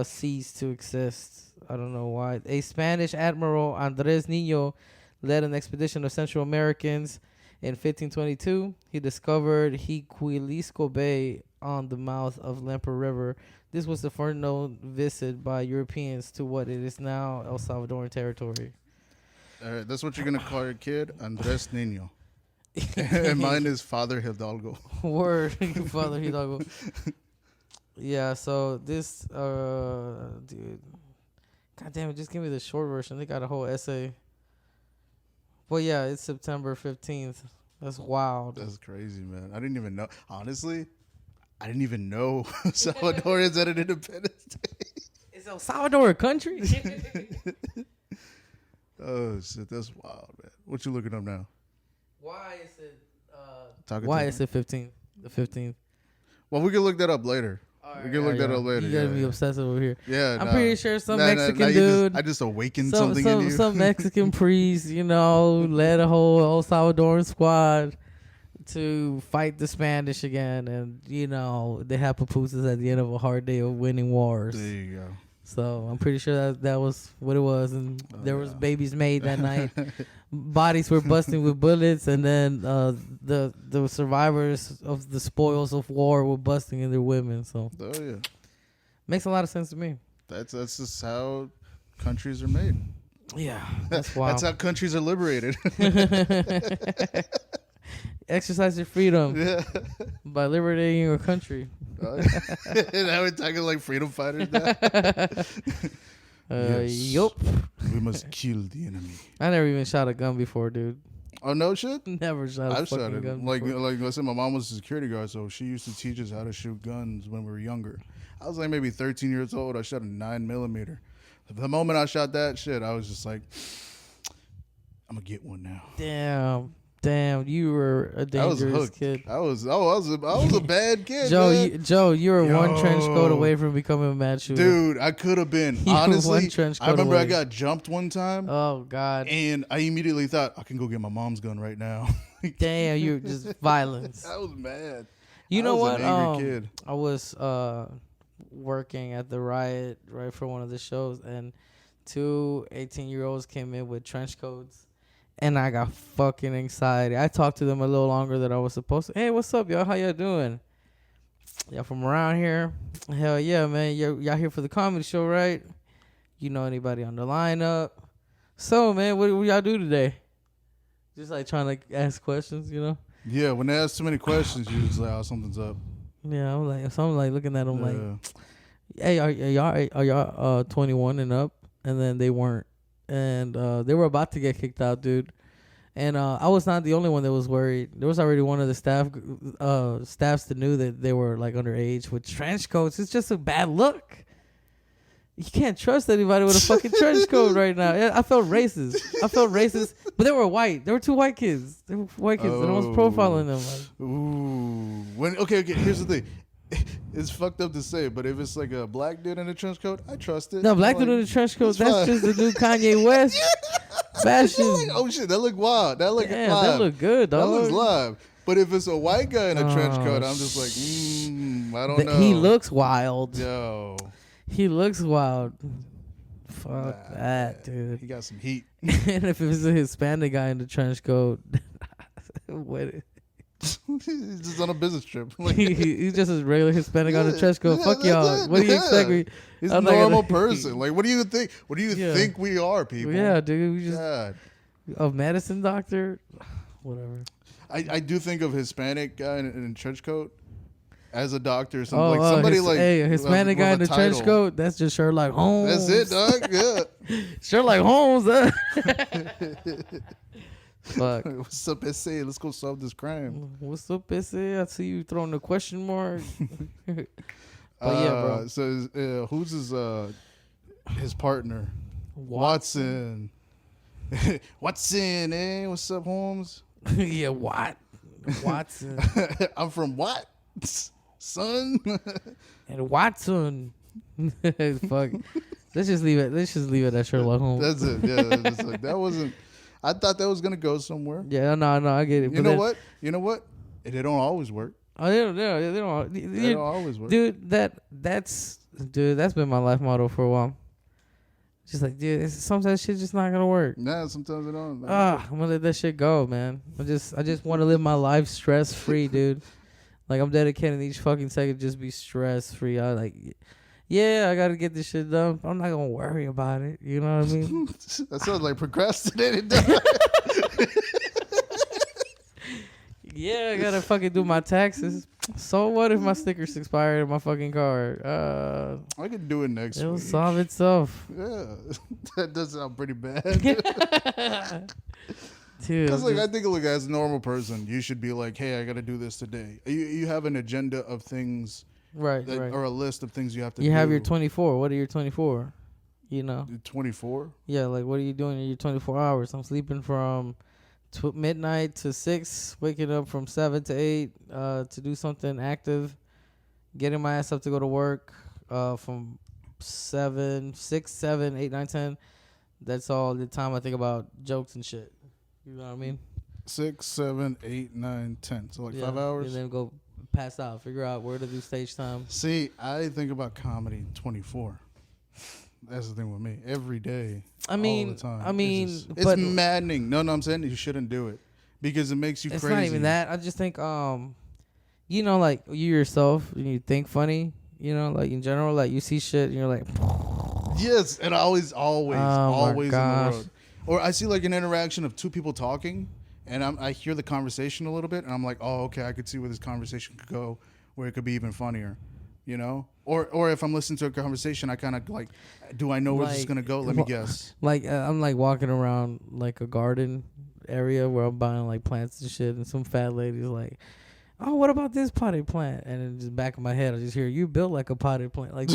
ceased to exist. I don't know why. A Spanish admiral, Andres Niño, led an expedition of Central Americans in 1522. He discovered Jiquilisco Bay on the mouth of Lemper River. This was the first known visit by Europeans to what it is now El Salvadoran territory. All right, that's what you're gonna call your kid, Andres Niño. And mine is Father Hidalgo. Word, Father Hidalgo. Yeah, so this, dude. God damn it, just give me the short version. They got a whole essay. Well, yeah, it's September 15th. That's wild. That's crazy, man. I didn't even know. Honestly, I didn't even know Salvadorians had an Independence Day. Is El Salvador a country? Oh, shit, that's wild, man. What you looking up now? Why is it, Why is it 15th? The 15th? Well, we can look that up later. We can look that up later. You gotta be obsessive over here. Yeah, I'm pretty sure some Mexican dude. I just awakened something in you. Some Mexican priest, led a whole El Salvadoran squad to fight the Spanish again, and they have pupusas at the end of a hard day of winning wars. There you go. So I'm pretty sure that was what it was, and there was babies made that night. Bodies were busting with bullets, and then the survivors of the spoils of war were busting in their women. So makes a lot of sense to me. That's just how countries are made. Yeah, that's wild. That's how countries are liberated. Exercise your freedom by liberating your country. Now we're talking like freedom fighters now. Yup. We must kill the enemy. I never even shot a gun before, dude. Oh, no shit? Never shot a fucking gun before. Like I said, my mom was a security guard, so she used to teach us how to shoot guns when we were younger. I was like maybe 13 years old. I shot a 9mm. The moment I shot that shit, I was just like, I'm going to get one now. Damn, you were a dangerous kid. I was a bad kid. Joe, you were one trench coat away from becoming a mad shooter. Dude, I could have been. Honestly, I remember away. I got jumped one time. Oh God! And I immediately thought I can go get my mom's gun right now. Damn, you were just violence. I was mad. You know what? An angry kid. I was working at the riot right for one of the shows, and 2 18-year-olds came in with trench coats. And I got fucking anxiety. I talked to them a little longer than I was supposed to. Hey, what's up, y'all? How y'all doing? Y'all from around here? Hell yeah, man. Y'all here for the comedy show, right? You know anybody on the lineup? So, man, what y'all do today? Just like trying to ask questions, you know? Yeah, when they ask too many questions, you just like, oh, something's up. Yeah, I'm like looking at them like, hey, are y'all 21 and up? And then they weren't. And they were about to get kicked out, dude. And I was not the only one that was worried. There was already one of the staffs that knew that they were like underage with trench coats. It's just a bad look. You can't trust anybody with a fucking trench coat right now. Yeah, I felt racist. But they were white. They were 2 white kids. And I was profiling them. Like, ooh. Okay. Here's the thing. It's fucked up to say, but if it's like a black dude in a trench coat, I trust it. No, black dude in a trench coat, that's just the new Kanye West fashion. Like, oh shit, that look wild. That look live. That look good, dog. That looks live. But if it's a white guy in a trench coat, I'm just like, I don't know. He looks wild. Yo. He looks wild. Fuck that, dude. He got some heat. And if it was a Hispanic guy in the trench coat, what? He's just on a business trip. He's just a regular Hispanic on a trench coat. Fuck y'all. What do you expect me? He's a normal person. Like, what do you think? What do you think we are, people? Yeah, dude. We just a medicine doctor. Whatever. I do think of Hispanic guy in a trench coat as a doctor or something. Like somebody a Hispanic guy in a trench coat. That's just Sherlock Holmes. That's it, dog. Yeah. Sherlock Holmes. Fuck. What's up, SA? Let's go solve this crime. What's up, SA? I see you throwing a question mark. But yeah, bro. So who's his partner? Watson. Watson, eh? What's up, Holmes? Yeah, Watson. I'm from what? Son. And Watson. Fuck. Let's just leave it at Sherlock Holmes. That's it. Yeah, like, that wasn't. I thought that was gonna go somewhere. Yeah, no, I get it. You know what? They don't always work. Oh, they don't always work, dude. That's been my life motto for a while. Just like, dude, sometimes shit just not gonna work. Nah, sometimes it don't. I'm gonna let that shit go, man. I just want to live my life stress free, dude. Like, I'm dedicating each fucking second just be stress free. I gotta get this shit done. I'm not gonna worry about it. You know what I mean? That sounds like procrastinated. Yeah, I gotta fucking do my taxes. So what if my stickers expired in my fucking card? I could do it next week. It'll solve itself. Yeah, that does sound pretty bad. Dude, because I think as a normal person, you should be like, hey, I gotta do this today. You have an agenda of things. Right. Or a list of things you have to do. You have your 24. What are your 24? You know? 24? Yeah, like, what are you doing in your 24 hours? I'm sleeping from midnight to 6, waking up from 7 to 8 to do something active, getting my ass up to go to work from 6, 7, 8, 9, 10. That's all the time I think about jokes and shit. You know what I mean? 6, 7, 8, 9, 10. So 5 hours? And then go pass out, figure out where to do stage time. See, I think about comedy 24. That's the thing with me. Every day. All the time. It's maddening. No, I'm saying you shouldn't do it because it makes you crazy. It's not even that. I just think, you know, like you yourself, you think funny, you know, like in general, like you see shit and you're like, yes, and always in the gosh. road. Or I see like an interaction of 2 people talking, and I hear the conversation a little bit, and I'm like, oh, okay, I could see where this conversation could go, where it could be even funnier, you know? Or if I'm listening to a conversation, I kind of like, do I know where this is gonna go? Let me guess. Like I'm like walking around like a garden area where I'm buying like plants and shit, and some fat lady's like, oh, what about this potted plant? And in the back of my head, I just hear, you built like a potted plant. Like,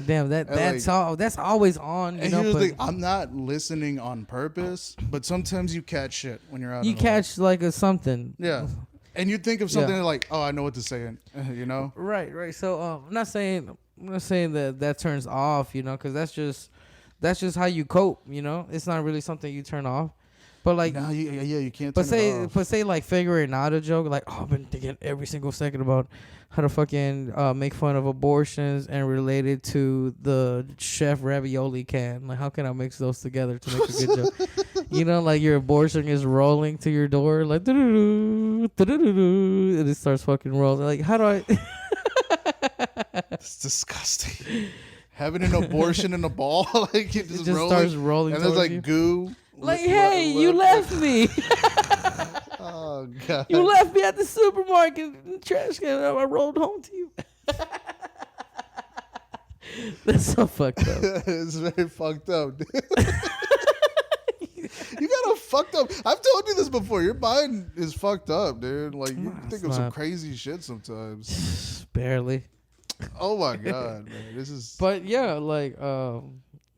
damn, that's always on. You know, here's the thing, I'm not listening on purpose, but sometimes you catch shit when you're out. You catch like a something. Yeah. And you think of something like, oh, I know what to say, you know? Right. So I'm not saying that turns off, you know, because that's just how you cope, you know. It's not really something you turn off. But like, nah, you can't. but turn it off. say like figuring out a joke. Like, oh, I've been thinking every single second about how to fucking make fun of abortions and relate it to the chef ravioli can. Like, how can I mix those together to make a good joke? You know, like your abortion is rolling to your door, like doo-doo-doo, doo-doo-doo-doo, and it starts fucking rolling. Like, how do I? It's disgusting. Having an abortion in a ball, like it just starts rolling, and there's like you. goo. Like, hey, you left me. Oh god, you left me at the supermarket in the trash can. I rolled home to you. That's so fucked up. It's very fucked up, dude. You got a fucked up. I've told you this before. Your mind is fucked up, dude. Like you think of some crazy shit sometimes. Barely. Oh my god, man. This is. But yeah, like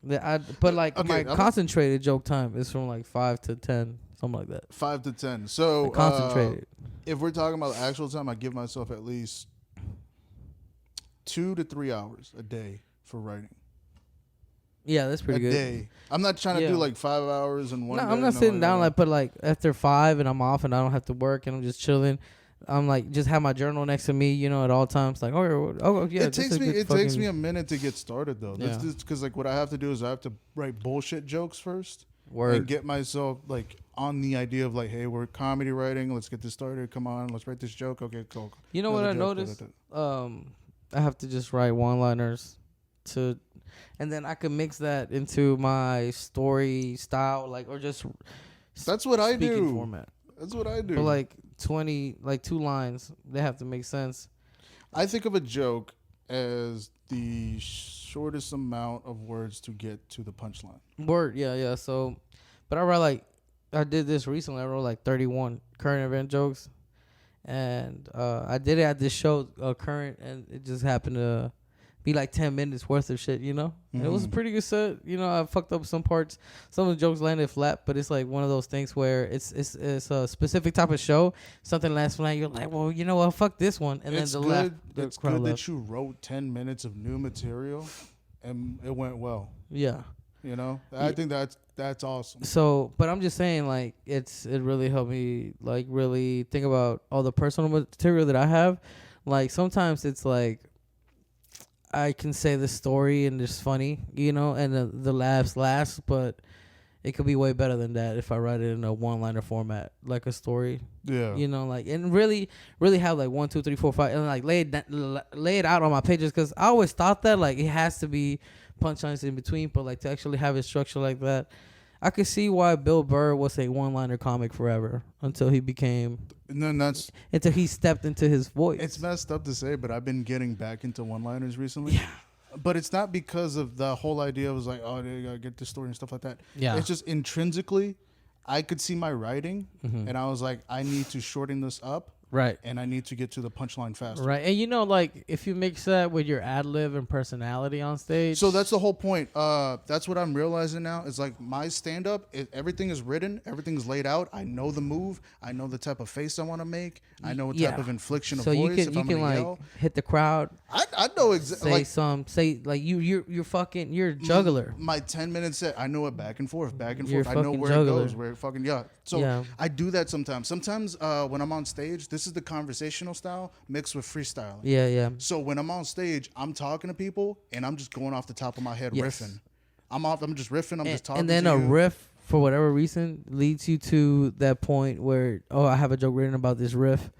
my concentrated joke time is from like 5 to 10, something like that. 5 to 10. So concentrated. If we're talking about actual time, I give myself at least 2 to 3 hours a day for writing. Yeah, that's pretty good. A day. I'm not trying to do like 5 hours in one day. No, I'm not sitting down but like after 5 and I'm off and I don't have to work and I'm just chilling. I'm like just have my journal next to me, you know, at all times. Like, oh yeah. It takes me a minute to get started though. Yeah. Because like what I have to do is I have to write bullshit jokes first. Word. And get myself like on the idea of like, hey, we're comedy writing. Let's get this started. Come on, let's write this joke. Okay, cool. You know what I noticed? I have to just write one-liners and then I can mix that into my story style, like, or just. That's what I do. Format. That's what I do. But like 2 lines, they have to make sense. I think of a joke as the shortest amount of words to get to the punchline. Word, yeah. So, but I did this recently. I wrote like 31 current event jokes, and I did it at this show, current, and it just happened to be like 10 minutes worth of shit, you know? Mm-hmm. It was a pretty good set. You know, I fucked up some parts. Some of the jokes landed flat, but it's like one of those things where it's a specific type of show. Something lands flat, you're like, well, you know what? Fuck this one. And it's then it's good that you wrote 10 minutes of new material, and it went well. Yeah. You know? I think that's awesome. So, but I'm just saying, like, it really helped me, like, really think about all the personal material that I have. Like, sometimes it's like, I can say the story and it's funny, you know, and the laughs last, but it could be way better than that if I write it in a one-liner format, like a story. Yeah. You know, like, and really have like 1, 2, 3, 4, 5, and like lay it out on my pages, because I always thought that like it has to be punchlines in between, but like to actually have it structured like that, I could see why Bill Burr was a one-liner comic forever until he stepped into his voice. It's messed up to say, but I've been getting back into one-liners recently. Yeah. But it's not because of the whole idea was like, oh, you gotta get this story and stuff like that. Yeah. It's just intrinsically, I could see my writing, and I was like, I need to shorten this up. Right. And I need to get to the punchline faster. Right. And you know, like, if you mix that with your ad-lib and personality on stage. So that's the whole point. That's what I'm realizing now. Is like my stand-up, everything is written. Everything's laid out. I know the move. I know the type of face I want to make. I know what type of inflection of voice. So you can like yell. Hit the crowd. I know exactly. You're a juggler. My 10-minute set, I know it back and forth. I know where juggler. It goes. Where it fucking, yeah. So I do that sometimes. Sometimes when I'm on stage, this is the conversational style mixed with freestyle. Yeah. So when I'm on stage, I'm talking to people and I'm just going off the top of my head riffing. I'm just riffing. I'm just talking. And then a riff, for whatever reason, leads you to that point where, oh, I have a joke written about this riff.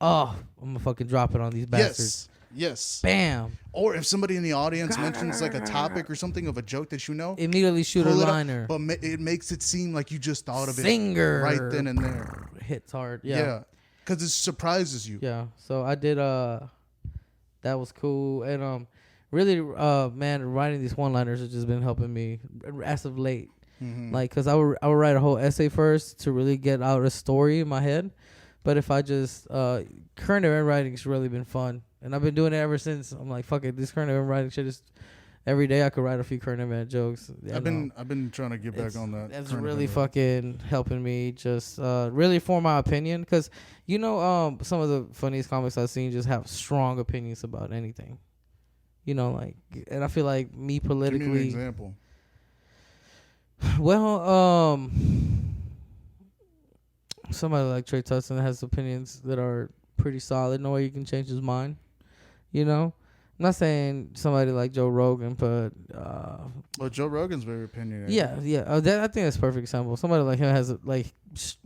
Oh, I'm gonna fucking drop it on these bastards. Yes. Bam. Or if somebody in the audience mentions like a topic or something of a joke that you know, immediately shoot a liner. But it makes it seem like you just thought of Singer. It right then and there. Hits hard. Yeah. Because it surprises you. Yeah. So I did. That was cool. And really, man, writing these one-liners has just been helping me as of late. Mm-hmm. Like, because I would write a whole essay first to really get out a story in my head. But if I just current event writing's really been fun, and I've been doing it ever since. I'm like, fuck it, this current event writing shit is every day. I could write a few current event jokes. I've been trying to get back on that. It's really fucking helping me just really form my opinion, because you know some of the funniest comics I've seen just have strong opinions about anything. You know, like, and I feel like me politically. Give me an example. Well, somebody like Trey Tucson that has opinions that are pretty solid. No way you can change his mind. You know, I'm not saying somebody like Joe Rogan, but well, Joe Rogan's very opinionated. yeah. I think that's a perfect example. Somebody like him has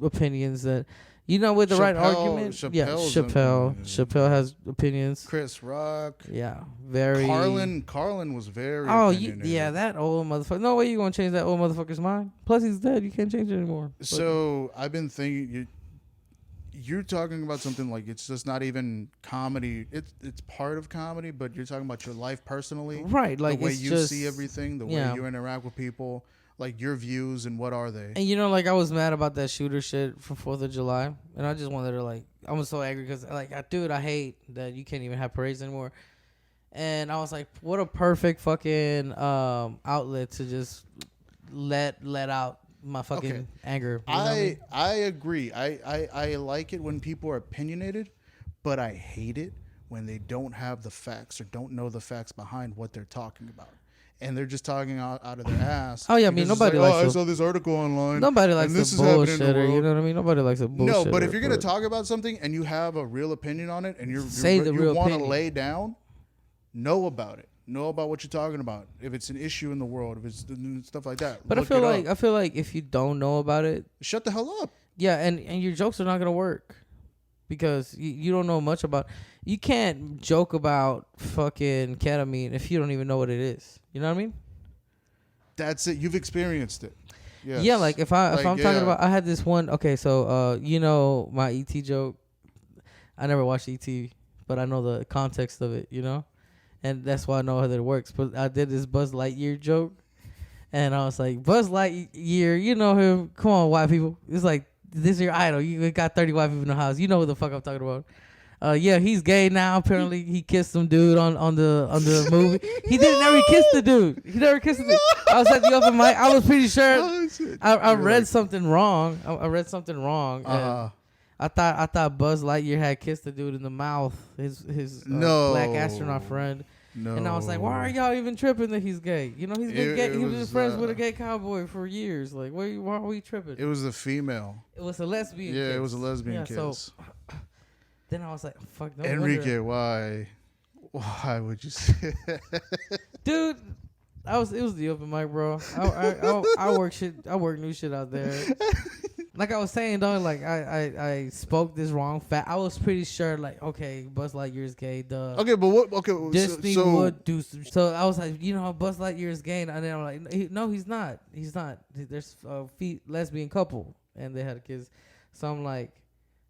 opinions that, you know, with the right argument. Chappelle has opinions. Chris Rock. Yeah, very. Carlin was very. Oh, that old motherfucker. No way you gonna change that old motherfucker's mind. Plus, he's dead. You can't change it anymore. So I've been thinking. You're talking about something like it's just not even comedy. It's part of comedy, but you're talking about your life personally, right? Like the way you see everything, the way you interact with people, like your views and what are they? And you know, like I was mad about that shooter shit from 4th of July, and I just wanted to I was so angry because dude, I hate that you can't even have parades anymore. And I was like, what a perfect fucking outlet to just let out my fucking anger. I agree. I like it when people are opinionated, but I hate it when they don't have the facts or don't know the facts behind what they're talking about. And they're just talking out of their ass. Oh, yeah, I mean, nobody likes I saw this article online. Nobody likes the bullshitter, you know what I mean? Nobody likes a bullshitter. No, but if you're going to talk about something and you have a real opinion on it and you want to lay down, know about it. Know about what you're talking about. If it's an issue in the world, if it's stuff like that. But I feel like if you don't know about it, shut the hell up. Yeah, and your jokes are not gonna work because you don't know much about. You can't joke about fucking ketamine if you don't even know what it is. You know what I mean? That's it. You've experienced it. Yes. Yeah, like if I'm talking about, I had this one. Okay, so you know my ET joke. I never watched ET, but I know the context of it. You know. And that's why I know how that it works. But I did this Buzz Lightyear joke. And I was like, Buzz Lightyear, you know him. Come on, white people. It's like, this is your idol. You got 30 white people in the house. You know what the fuck I'm talking about. Yeah, he's gay now. Apparently, he kissed some dude on the movie. He didn't never kiss the dude. He never kissed the dude. I was at the open mic. I was pretty sure. I read something wrong. I read something wrong. I thought Buzz Lightyear had kissed the dude in the mouth. His black astronaut friend. No. And I was like, why are y'all even tripping that he's gay? You know, he's been gay. He was just friends with a gay cowboy for years. Like, why are we tripping? It was a female. It was a lesbian. Yeah, kiss. It was a lesbian kiss. So then I was like, fuck no. Enrique, why would you say that? Dude, it was the open mic, bro. I work new shit out there. Like I was saying, dog, like I spoke this wrong fact. I was pretty sure, like, okay, Buzz Lightyear's gay, duh. Okay, but what? Okay, Disney would do some. So I was like, you know, Buzz Lightyear's gay, and then I'm like, no, he's not. He's not. There's a lesbian couple, and they had a kid. So I'm like,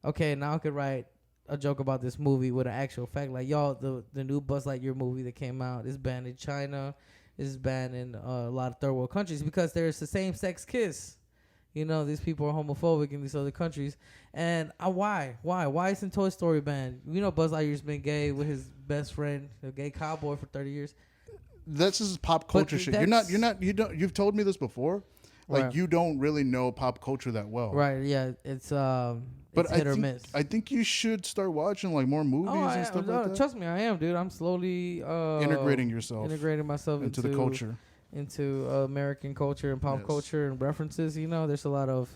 okay, now I could write a joke about this movie with an actual fact. Like, y'all, the new Buzz Lightyear movie that came out is banned in China, is banned in a lot of third world countries because there's the same sex kiss. You know, these people are homophobic in these other countries. And why? Why isn't Toy Story banned? You know Buzz Lightyear's been gay with his best friend, a gay cowboy, for 30 years. That's just pop culture shit. You've told me this before. Like, right. You don't really know pop culture that well. Right, yeah. It's hit or miss. I think you should start watching like more movies and stuff like that. Trust me, I am, dude. I'm slowly integrating myself into the culture. Into American culture and pop culture and references. You know, there's a lot of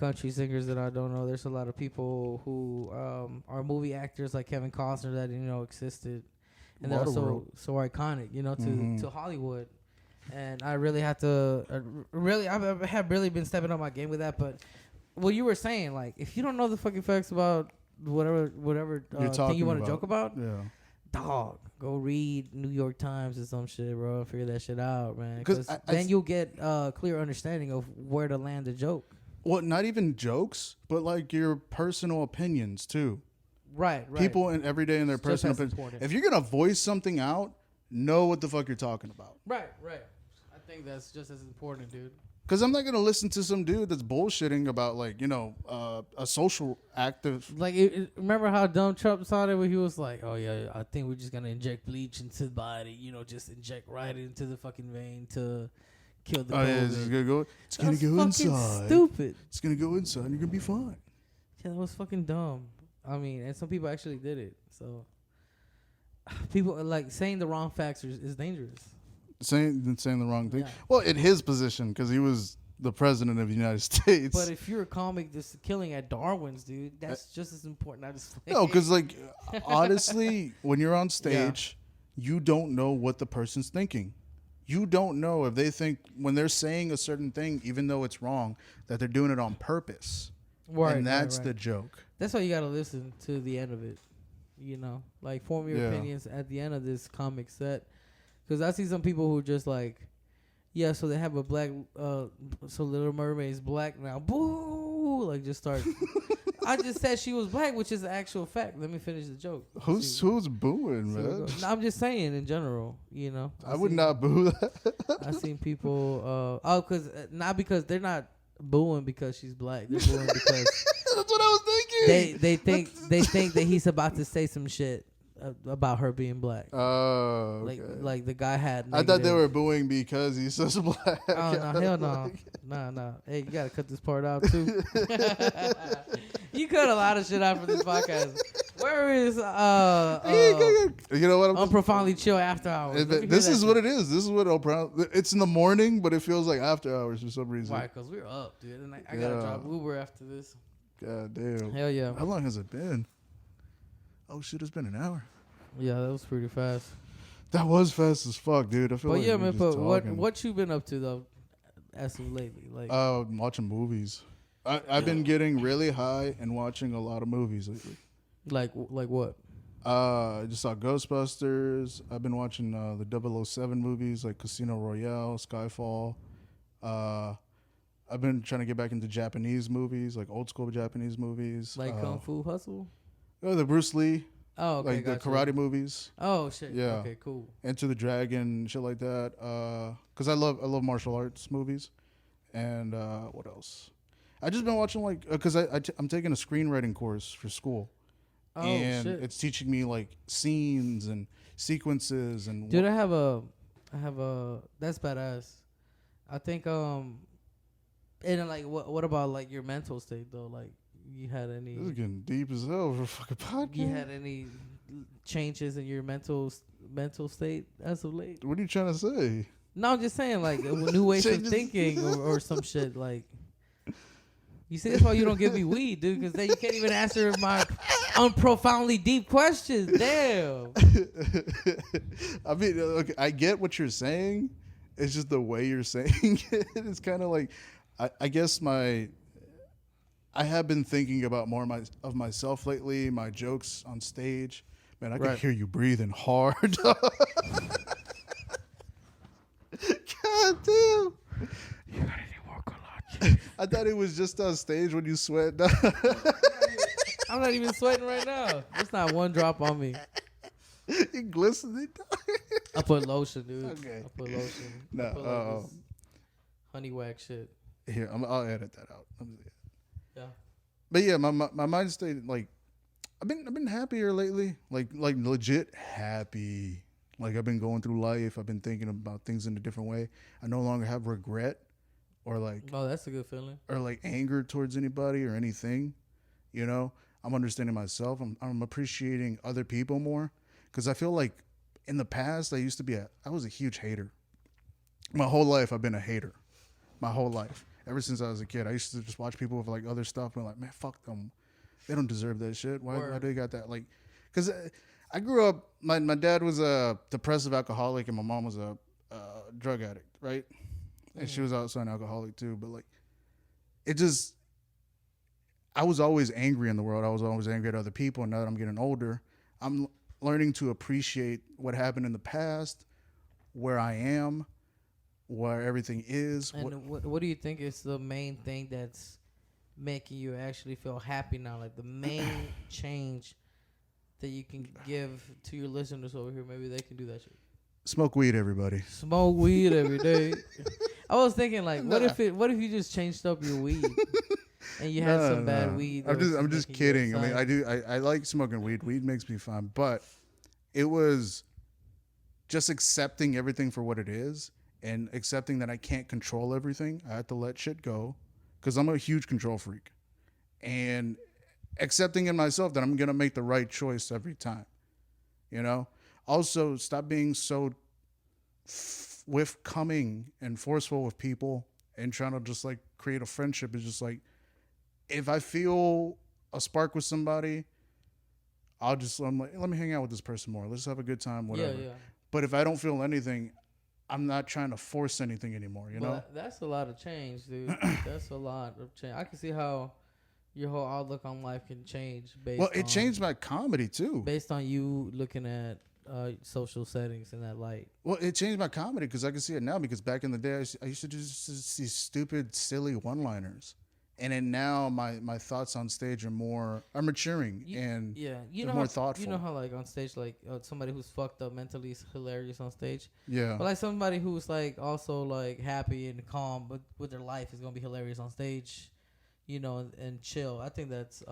country singers that I don't know. There's a lot of people who are movie actors like Kevin Costner that, you know, existed. And they're so iconic, you know, to Hollywood. And I really have to, I have really been stepping up my game with that. But what you were saying, like, if you don't know the fucking facts about whatever thing you want to joke about, dog, go read New York Times or some shit, bro. Figure that shit out, man. Because then you'll get a clear understanding of where to land the joke. Well, not even jokes, but like your personal opinions too. Right. People every day in their personal opinions. If you're gonna voice something out, know what the fuck you're talking about. Right. I think that's just as important, dude. Because I'm not going to listen to some dude that's bullshitting about, like, you know, a social active. Like, remember how dumb Trump saw it when he was like, oh, yeah, I think we're just going to inject bleach into the body, you know, just inject right into the fucking vein to kill the COVID. Yeah, it's going to go inside. Stupid. It's going to go inside and you're going to be fine. Yeah, that was fucking dumb. I mean, and some people actually did it. So, people, like, saying the wrong facts is dangerous. Saying the wrong thing. Yeah. Well, in his position, because he was the president of the United States. But if you're a comic just killing at Darwin's, dude, that's just as important. I just no, because like honestly, when you're on stage, you don't know what the person's thinking. You don't know if they think when they're saying a certain thing, even though it's wrong, that they're doing it on purpose. Right, and that's the joke. That's why you got to listen to the end of it. You know, like form your opinions at the end of this comic set. Because I see some people who just like, yeah, so they have a black, so Little Mermaid's black now. Boo! Like just start. I just said she was black, which is an actual fact. Let me finish the joke. Who's booing, man? No, I'm just saying in general, you know. I would not boo that. I seen people, not because they're not booing because she's black. They're booing because that's what I was thinking. They think that he's about to say some shit about her being black. Oh, okay. like the guy had. I thought they were booing because he's so black. Oh no, hell no, no. Hey, you gotta cut this part out too. You cut a lot of shit out from this podcast. Where is you know what? Unprofoundly Chill After Hours. This is what it is. This is what it's in the morning, but it feels like after hours for some reason. Why? Because we're up, dude. And I gotta drive Uber after this. God damn. Hell yeah. How long has it been? Oh shit, it's been an hour. Yeah, that was pretty fast. That was fast as fuck, dude. I feel like man, but what you been up to though, as of lately? Like watching movies. I've been getting really high and watching a lot of movies lately. Like what? I just saw Ghostbusters. I've been watching the 007 movies like Casino Royale, Skyfall. I've been trying to get back into Japanese movies, like old school Japanese movies. Like Kung Fu Hustle? Oh, the Bruce Lee. Oh, okay. Like the karate movies. Oh, shit. Yeah. Okay, cool. Enter the Dragon, shit like that. Because I love martial arts movies. And what else? I just been watching like, because I'm taking a screenwriting course for school. Oh, and shit. It's teaching me like scenes and sequences and. Dude, I have a, that's badass. I think, and then like, what about like your mental state though? Like, you had any? This is getting deep as hell for a fucking podcast. You had any changes in your mental state as of late? What are you trying to say? No, I'm just saying like new ways of thinking or some shit like. You see, that's why you don't give me weed, dude, because then you can't even answer my unprofoundly deep questions. Damn. I mean, look, I get what you're saying. It's just the way you're saying it. It's kind of like, I guess I have been thinking about more of myself lately, my jokes on stage. Man, I can hear you breathing hard. God damn. You gotta work a lot. I thought it was just on stage when you sweat. I'm not even sweating right now. There's not one drop on me. You glistening. I put lotion, dude. Okay. I put lotion. No. I put like this honey wax shit. Here, I'll edit that out. Yeah. But yeah, my mind state, like, I've been happier lately. Like legit happy. Like I've been going through life. I've been thinking about things in a different way. I no longer have regret or like. Oh, that's a good feeling. Or like anger towards anybody or anything. You know, I'm understanding myself. I'm appreciating other people more because I feel like in the past I was a huge hater. My whole life I've been a hater. My whole life. Ever since I was a kid, I used to just watch people with like other stuff and like, man, fuck them. They don't deserve that shit. Why do they got that? Like, because I grew up, my dad was a depressive alcoholic and my mom was a drug addict, right? And she was also an alcoholic too. But like, I was always angry in the world. I was always angry at other people. And now that I'm getting older, I'm learning to appreciate what happened in the past, where I am, where everything is. And what do you think is the main thing that's making you actually feel happy now? Like the main change that you can give to your listeners over here. Maybe they can do that shit. Smoke weed, everybody. Smoke weed every day. I was thinking like, what if you just changed up your weed and you had some bad weed? I'm just kidding. I mean, I like smoking weed. Weed makes me fun, but it was just accepting everything for what it is. And accepting that I can't control everything. I have to let shit go because I'm a huge control freak. And accepting in myself that I'm going to make the right choice every time. You know? Also, stop being so coming and forceful with people and trying to just like create a friendship is just like, if I feel a spark with somebody, I'm like, let me hang out with this person more. Let's have a good time, whatever. Yeah. But if I don't feel anything, I'm not trying to force anything anymore, you know? That's a lot of change, dude. That's a lot of change. I can see how your whole outlook on life can change It changed my comedy too. Based on you looking at social settings in that light. Well, it changed my comedy because I can see it now, because back in the day, I used to just see stupid, silly one-liners. And then now my thoughts on stage are maturing and more thoughtful. You know how like on stage, like somebody who's fucked up mentally is hilarious on stage. Yeah. But like somebody who's like also like happy and calm, but with their life is gonna be hilarious on stage, you know, and chill. I think that's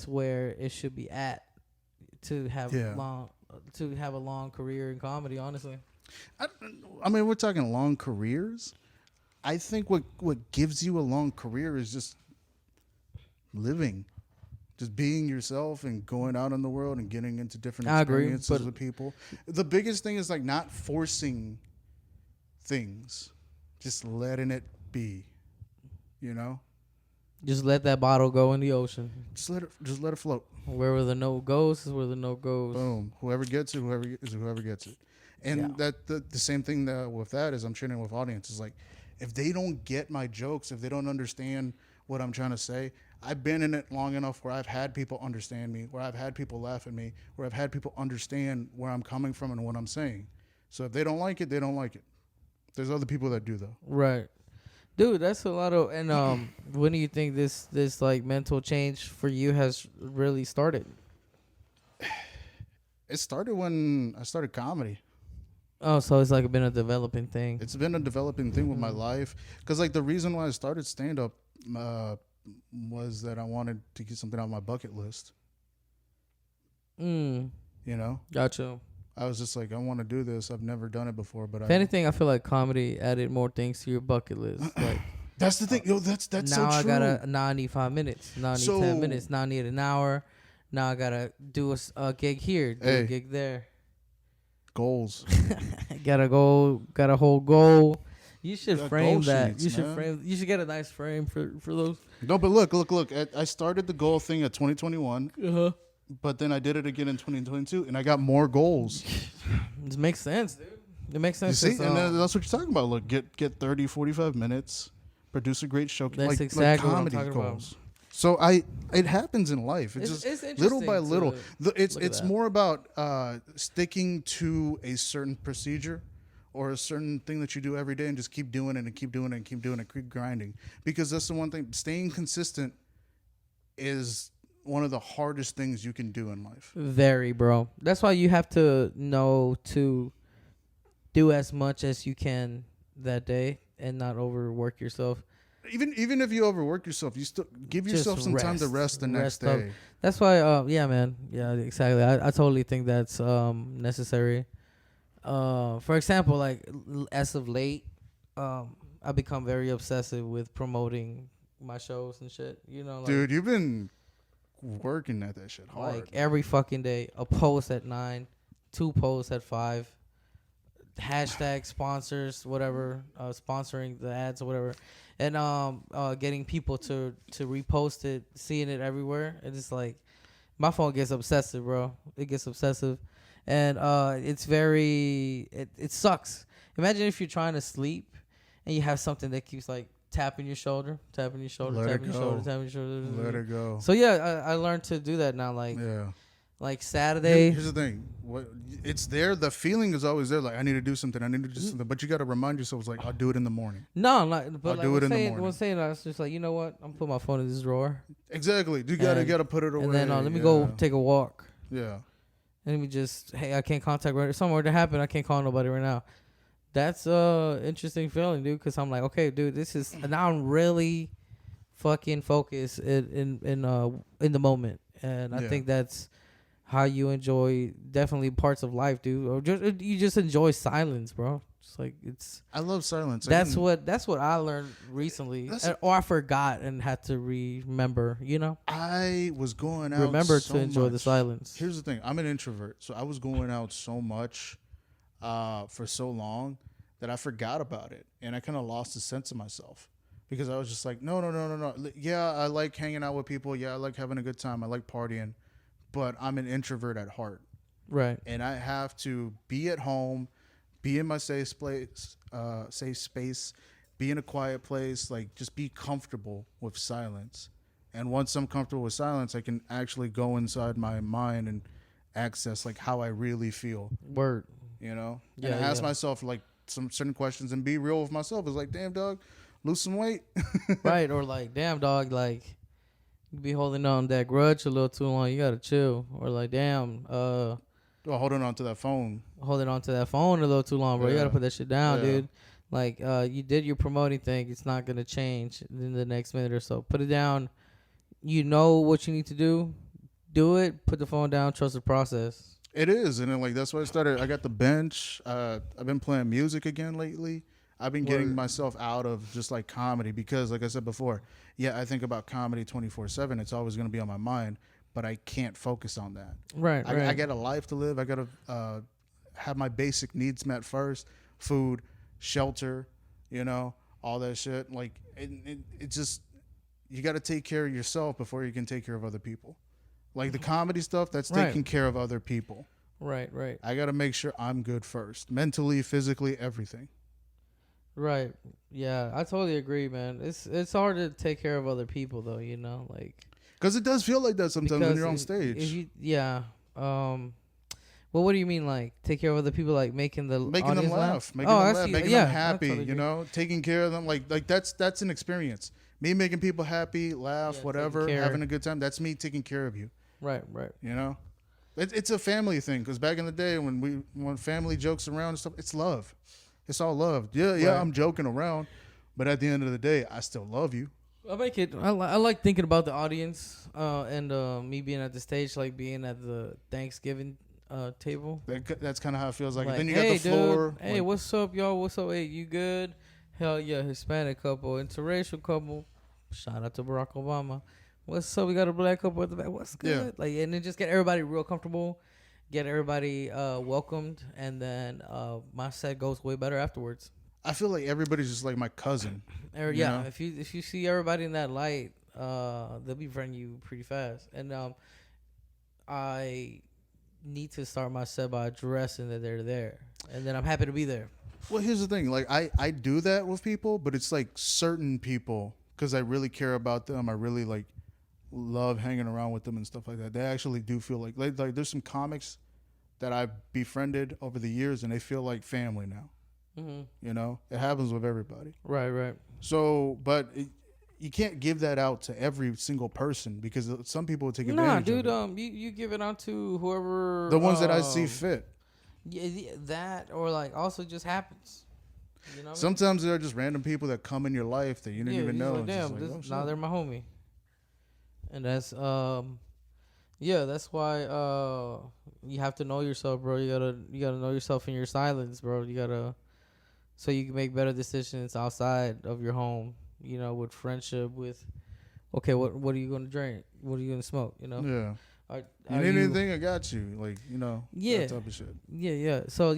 where it should be at to have a long career in comedy. Honestly. I mean, we're talking long careers. I think what gives you a long career is just living, just being yourself and going out in the world and getting into different experiences with people. The biggest thing is like not forcing things, just letting it be, you know? Just let that bottle go in the ocean. Just let it float. Wherever the note goes is where the note goes. Boom. Whoever gets it, whoever gets it. And the same thing with that is I'm training with audiences. Like, if they don't get my jokes, if they don't understand what I'm trying to say, I've been in it long enough where I've had people understand me, where I've had people laugh at me, where I've had people understand where I'm coming from and what I'm saying. So if they don't like it, they don't like it. There's other people that do, though. Right. Dude, that's a lot of... And when do you think this like mental change for you has really started? It started when I started comedy. Oh, so it's like been a developing thing. It's been a developing thing with my life. Because like the reason why I started stand-up was that I wanted to get something on my bucket list. You know? Gotcha. I was just like, I want to do this. I've never done it before. But if anything, I feel like comedy added more things to your bucket list. Like that's the thing. Yo, that's now so true. Now I need 5 minutes. Now I need 10 minutes. Now I need an hour. Now I got to do a gig here, a gig there. Goals. Got a whole goal. You should frame that. Sheets, You should get a nice frame for those. No, but look. I started the goal thing at 2021. But then I did it again in 2022, and I got more goals. It makes sense, dude. It makes sense. You see, and that's what you're talking about. Look, get 30, 45 minutes, produce a great show. That's exactly comedy what I'm talking goals. About. So it happens in life. It's just little by little. It's more about sticking to a certain procedure or a certain thing that you do every day and just keep doing it and keep doing it and keep doing it, keep grinding. Because that's the one thing. Staying consistent is one of the hardest things you can do in life. Very, bro. That's why you have to know to do as much as you can that day and not overwork yourself. Even if you overwork yourself, you still give yourself some time to rest the next day. Up. That's why, yeah, man. Yeah, exactly. I totally think that's necessary. For example, like as of late, I've become very obsessive with promoting my shows and shit. You know, like, dude, you've been working at that shit hard. Like every fucking day, a post at 9, 2 posts at 5. Hashtag sponsors, whatever, sponsoring the ads or whatever, and getting people to repost it, seeing it everywhere. It's just like my phone gets obsessive, bro. It gets obsessive, and it's very it sucks. Imagine if you're trying to sleep and you have something that keeps like tapping your shoulder, tapping your shoulder, tapping your shoulder, tapping your shoulder. Let it go. So yeah, I learned to do that now. Like Like Saturday. Here's the thing. It's there. The feeling is always there. Like, I need to do something. But you got to remind yourself, like, I'll do it in the morning. No, not. But I'll do it in the morning. When saying that, I was just like, you know what? I'm putting my phone in this drawer. Exactly. You gotta put it away. And then let me go take a walk. Yeah. And let me just, hey, I can't contact right. Somewhere to happen. I can't call nobody right now. That's interesting feeling, dude. Because I'm like, okay, dude, this is now I'm really fucking focused in the moment, and I think that's how you enjoy definitely parts of life, dude. Or you just enjoy silence, bro. It's like I love silence. That's what I learned recently, or I forgot and had to remember. You know, I was going out. Remember to enjoy the silence. Here's the thing: I'm an introvert, so I was going out so much, for so long that I forgot about it, and I kind of lost a sense of myself because I was just like, no. Yeah, I like hanging out with people. Yeah, I like having a good time. I like partying, but I'm an introvert at heart. Right. And I have to be at home, be in my safe space, be in a quiet place, like just be comfortable with silence. And once I'm comfortable with silence, I can actually go inside my mind and access like how I really feel. Word. You know? Yeah, and ask myself like some certain questions and be real with myself. It's like, damn, dog, lose some weight. Right. Or like, damn, dog, like, you be holding on that grudge a little too long. You gotta chill. Or like, damn, Holding on to that phone. Holding on to that phone a little too long, bro. You gotta put that shit down, dude. Like, you did your promoting thing. It's not gonna change in the next minute or so. Put it down. You know what you need to do. Do it. Put the phone down. Trust the process. It is, and then like that's why I started. I got the bench. I've been playing music again lately. I've been getting myself out of just like comedy because, like I said before, I think about comedy 24/7. It's always going to be on my mind, but I can't focus on that. Right. I got a life to live. I got to have my basic needs met first: food, shelter, all that shit. Like it just you got to take care of yourself before you can take care of other people. Like the comedy stuff, that's taking care of other people. Right. I got to make sure I'm good first, mentally, physically, everything. Right. Yeah, I totally agree, man. It's hard to take care of other people, though. Like because it does feel like that sometimes when you're on stage. Well, what do you mean, like take care of other people, like making them laugh, making them happy, taking care of them, like that's an experience. Me making people happy, laugh, whatever, having a good time. That's me taking care of you. Right. It's a family thing because back in the day when family jokes around and stuff, it's love. It's all love. Yeah, I'm joking around, but at the end of the day, I still love you. I like thinking about the audience and me being at the stage, like being at the Thanksgiving table. That's kind of how it feels like. Like, then you hey, got the floor. Hey, like, what's up, y'all? What's up? Hey, you good? Hell yeah, Hispanic couple, interracial couple. Shout out to Barack Obama. What's up? We got a black couple at the back. What's good? Yeah. Like, and then just get everybody real comfortable, get everybody welcomed, and then my set goes way better afterwards. I feel like everybody's just like my cousin. Yeah, if you see everybody in that light, they'll be friending you pretty fast. And I need to start my set by addressing that they're there, and then I'm happy to be there. Well, here's the thing. Like I do that with people, but it's like certain people because I really care about them. I really like love hanging around with them and stuff like that. They actually do feel like there's some comics that I've befriended over the years, and they feel like family now. Mm-hmm. It happens with everybody. Right. So, but you can't give that out to every single person because some people will take advantage of it. Nah, dude, you give it out to whoever. The ones that I see fit. Yeah, that or like also just happens. Sometimes there are just random people that come in your life that you didn't even know. Like, damn, now they're my homie. And that's that's why you have to know yourself, bro. You gotta know yourself in your silence, bro. So you can make better decisions outside of your home. With friendship, with what are you gonna drink? What are you gonna smoke? Yeah. You need anything? I got you. Yeah. That type of shit. Yeah. So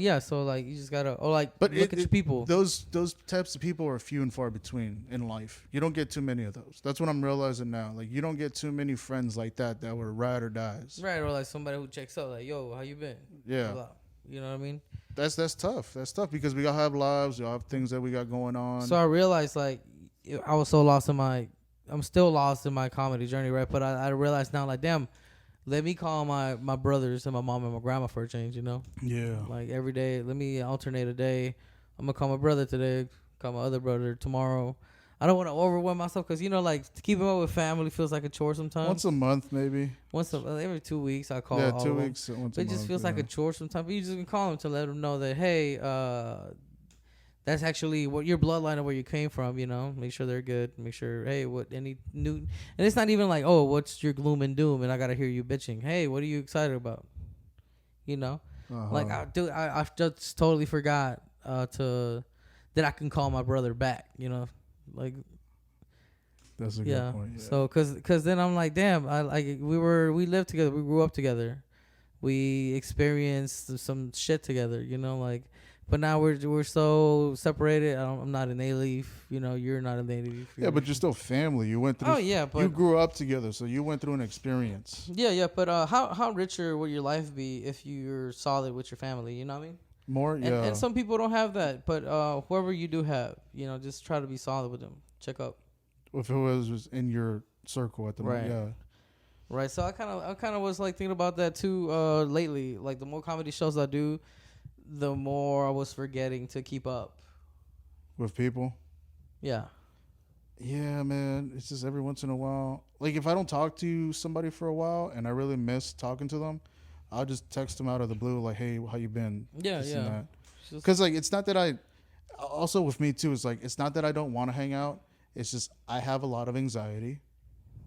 like you just gotta look at your people. Those types of people are few and far between in life. You don't get too many of those. That's what I'm realizing now. Like you don't get too many friends like that were ride or dies. Right, or like somebody who checks out, like, yo, how you been? Yeah. You know what I mean? That's tough. That's tough because we all have lives. We all have things that we got going on. So I realized like I was so lost I'm still lost in my comedy journey, right? But I realized now, like, damn. Let me call my brothers and my mom and my grandma for a change, Yeah. Like every day, let me alternate a day. I'm going to call my brother today, call my other brother tomorrow. I don't want to overwhelm myself because, like keeping up with family feels like a chore sometimes. Once a month, maybe. Every 2 weeks I call. Yeah, 2 weeks. Once but it just feels like a chore sometimes. But you just can call them to let them know that, hey, that's actually what your bloodline of where you came from, make sure they're good. Make sure, hey, what any new, and it's not even like, oh, what's your gloom and doom? And I got to hear you bitching. Hey, what are you excited about? Like I just totally forgot that I can call my brother back, like. That's a good point. Yeah. So, cause then I'm like, damn, we lived together. We grew up together. We experienced some shit together, But now we're so separated. I'm not an A-leaf. You know, you're not an A-leaf. Yeah, but you're still family. You went through. Oh yeah, but you grew up together, so you went through an experience. Yeah. But how richer would your life be if you're solid with your family? You know what I mean? More, yeah. And some people don't have that, but whoever you do have, you know, just try to be solid with them. Check up. If it was in your circle at the moment, yeah. Right. So I kind of was like thinking about that too lately. Like the more comedy shows I do, the more I was forgetting to keep up with people. Yeah. Yeah, man. It's just every once in a while. Like if I don't talk to somebody for a while and I really miss talking to them, I'll just text them out of the blue like, "Hey, how you been?" Yeah, yeah. Because like it's not that I. Also with me too, it's like it's not that I don't want to hang out. It's just I have a lot of anxiety.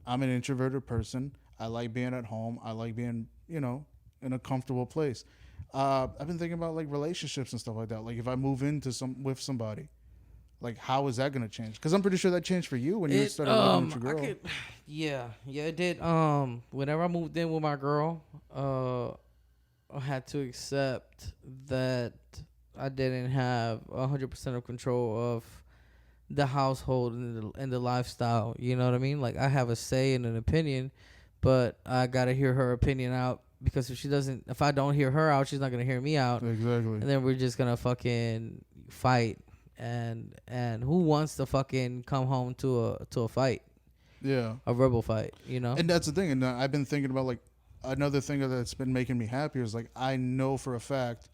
I'm an introverted person. I like being at home. I like being, you know, in a comfortable place. I've been thinking about like relationships and stuff like that. Like if I move into with somebody, like how is that going to change? Because I'm pretty sure that changed for you when you started living with your girl. Yeah, it did. Whenever I moved in with my girl, I had to accept that I didn't have 100% of control of the household and the lifestyle. You know what I mean? Like I have a say and an opinion, but I gotta hear her opinion out. Because if I don't hear her out, she's not gonna hear me out. Exactly. And then we're just gonna fucking fight. And who wants to fucking come home to a fight? Yeah. A verbal fight, you know? And that's the thing. And I've been thinking about like another thing that's been making me happier is like I know for a fact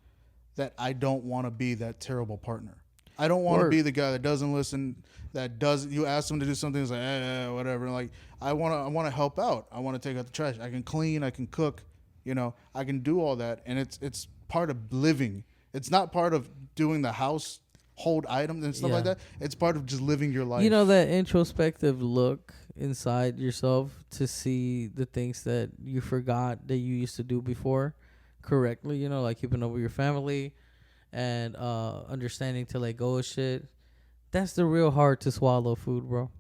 that I don't want to be that terrible partner. I don't want to be the guy that doesn't listen, that doesn't. You ask them to do something, it's like whatever. Like I want to help out. I want to take out the trash. I can clean. I can cook. You know, I can do all that, and it's part of living. It's not part of doing the household items and stuff like that. It's part of just living your life. You know, that introspective look inside yourself to see the things that you forgot that you used to do before correctly. You know, like keeping up with your family and understanding to let go of shit. That's the real hard to swallow food, bro.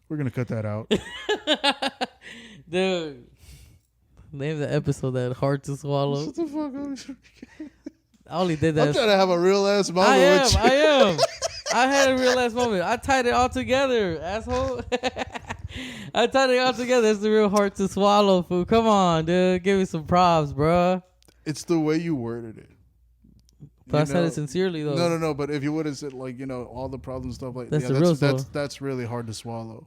We're going to cut that out. Dude. Name the episode that hard to swallow. Shut the fuck up. I only did that. I'm trying to have a real ass moment I with am. I had a real ass moment. I tied it all together, asshole. I tied it all together. It's the real hard to swallow food. Come on, dude. Give me some props, bro. It's the way you worded it. But I said it sincerely, though. No. But if you would have said, like, you know, all the problems and stuff like that, that's really hard to swallow.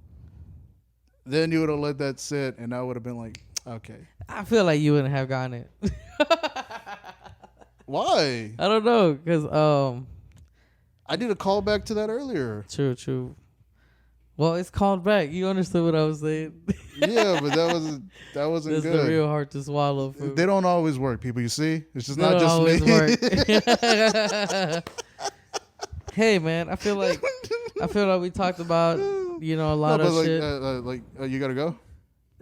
Then you would have let that sit, and I would have been like, okay. I feel like you wouldn't have gotten it. Why? I don't know, because I did a callback to that earlier. True. Well, it's called back. You understood what I was saying. Yeah, but that wasn't That's good. That's the real hard to swallow food. They don't always work, people. You see, it's just they not just always me. Work. Hey, man, I feel like we talked about a lot of shit. You gotta go.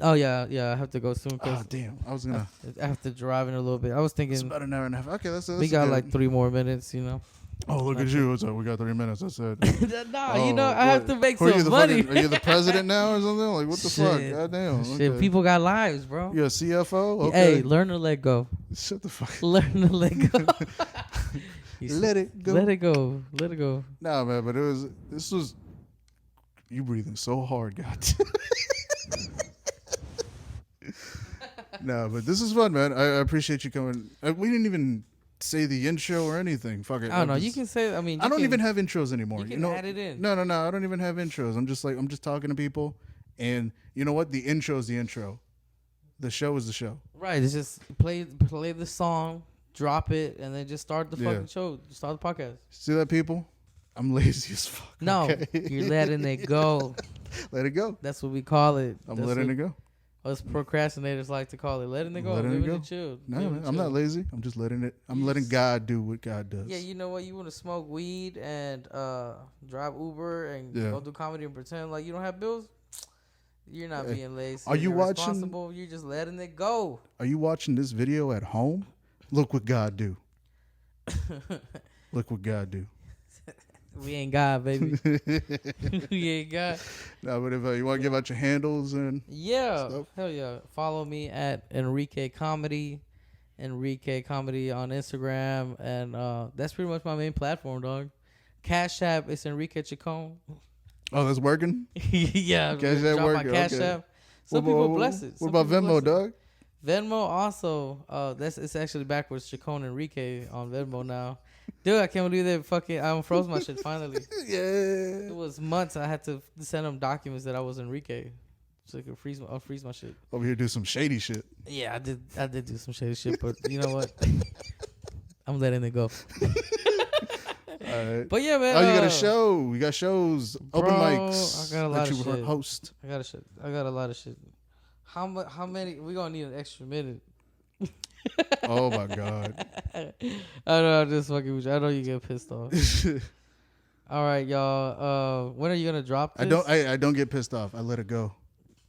Oh yeah, I have to go soon. Oh damn, I was gonna. I have to drive in a little bit. I was thinking it's about an hour and a half. Okay, that's we got good. Like 3 more minutes. Oh, look at you. So we got 3 minutes. That's it. I have to make some money. Are you the president now or something? Like, what the fuck? God damn. Shit, okay. People got lives, bro. You're a CFO? Okay. Hey, learn to let go. Shut the fuck up. Learn to let go. Let it go. Let it go. Let it go. Nah, man, but this was, you breathing so hard, God. Nah, but this is fun, man. I appreciate you coming. We didn't even say the intro or anything. Fuck it. I don't know. You can say. I mean, I don't even have intros anymore. You can add it in. No. I don't even have intros. I'm just talking to people, and you know what? The intro is the intro. The show is the show. Right. It's just play the song, drop it, and then just start the fucking show. Start the podcast. See that, people? I'm lazy as fuck. No, okay? You're letting it go. Let it go. That's what we call it. I'm letting it go. Us procrastinators like to call it letting it go. Letting it go. Chill. No, man, I'm not lazy. I'm just letting it. I'm letting God do what God does. Yeah, you know what? You want to smoke weed and drive Uber and go do comedy and pretend like you don't have bills? You're not being lazy. Are you watching? You're just letting it go. Are you watching this video at home? Look what God do. Look what God do. We ain't God, baby. We ain't God. No, but if you want to give out your handles and stuff. Hell yeah. Follow me at Enrique Comedy on Instagram, and that's pretty much my main platform, dog. Cash App is Enrique Chacon. Oh, that's working? Yeah, Cash App drop working. my Cash Okay. App. Some people bless it. What about Venmo, dog? Venmo also, it's actually backwards. Chacon Enrique on Venmo now. Dude, I can't believe they fucking I unfroze my shit finally. Yeah. It was months. I had to send them documents that I was Enrique, so I could unfreeze my shit. Over here do some shady shit. Yeah, I did do some shady shit, but you know what? I'm letting it go. All right. But yeah, man. Oh, you got a show. You got shows, open mics. I got a lot of that you shit. host. I got a lot of shit. How many? We gonna need an extra minute. Oh my god. I know, I'm just fucking with you. I know you get pissed off. All right, y'all. When are you gonna drop this? I don't get pissed off. I let it go.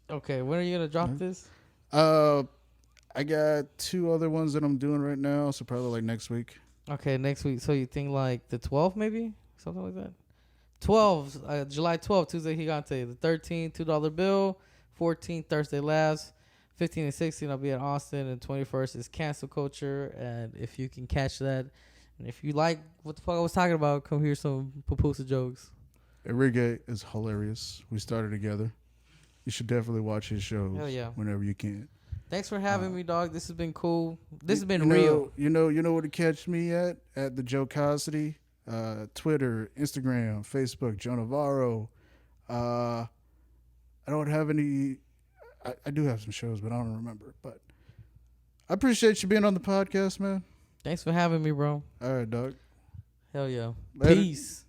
Okay, when are you gonna drop this? I got 2 other ones that I'm doing right now, so probably like next week. Okay, next week. So you think like the 12th, maybe something like that. 12th, July 12th, Tuesday Gigante. The 13th, $2 bill. 14th, Thursday Labs. 15 and 16, I'll be at Austin, and 21st is Cancel Culture. And if you can catch that, and if you like what the fuck I was talking about, come hear some pupusa jokes. Enrique is hilarious. We started together. You should definitely watch his shows. Hell yeah. Whenever you can. Thanks for having me, dog. This has been cool. This has been you real. Know where to catch me at the Joe Cosity, Twitter, Instagram, Facebook, Joe Navarro. I don't have any. I do have some shows, but I don't remember. But I appreciate you being on the podcast, man. Thanks for having me, bro. All right, dog. Hell yeah. Later. Peace.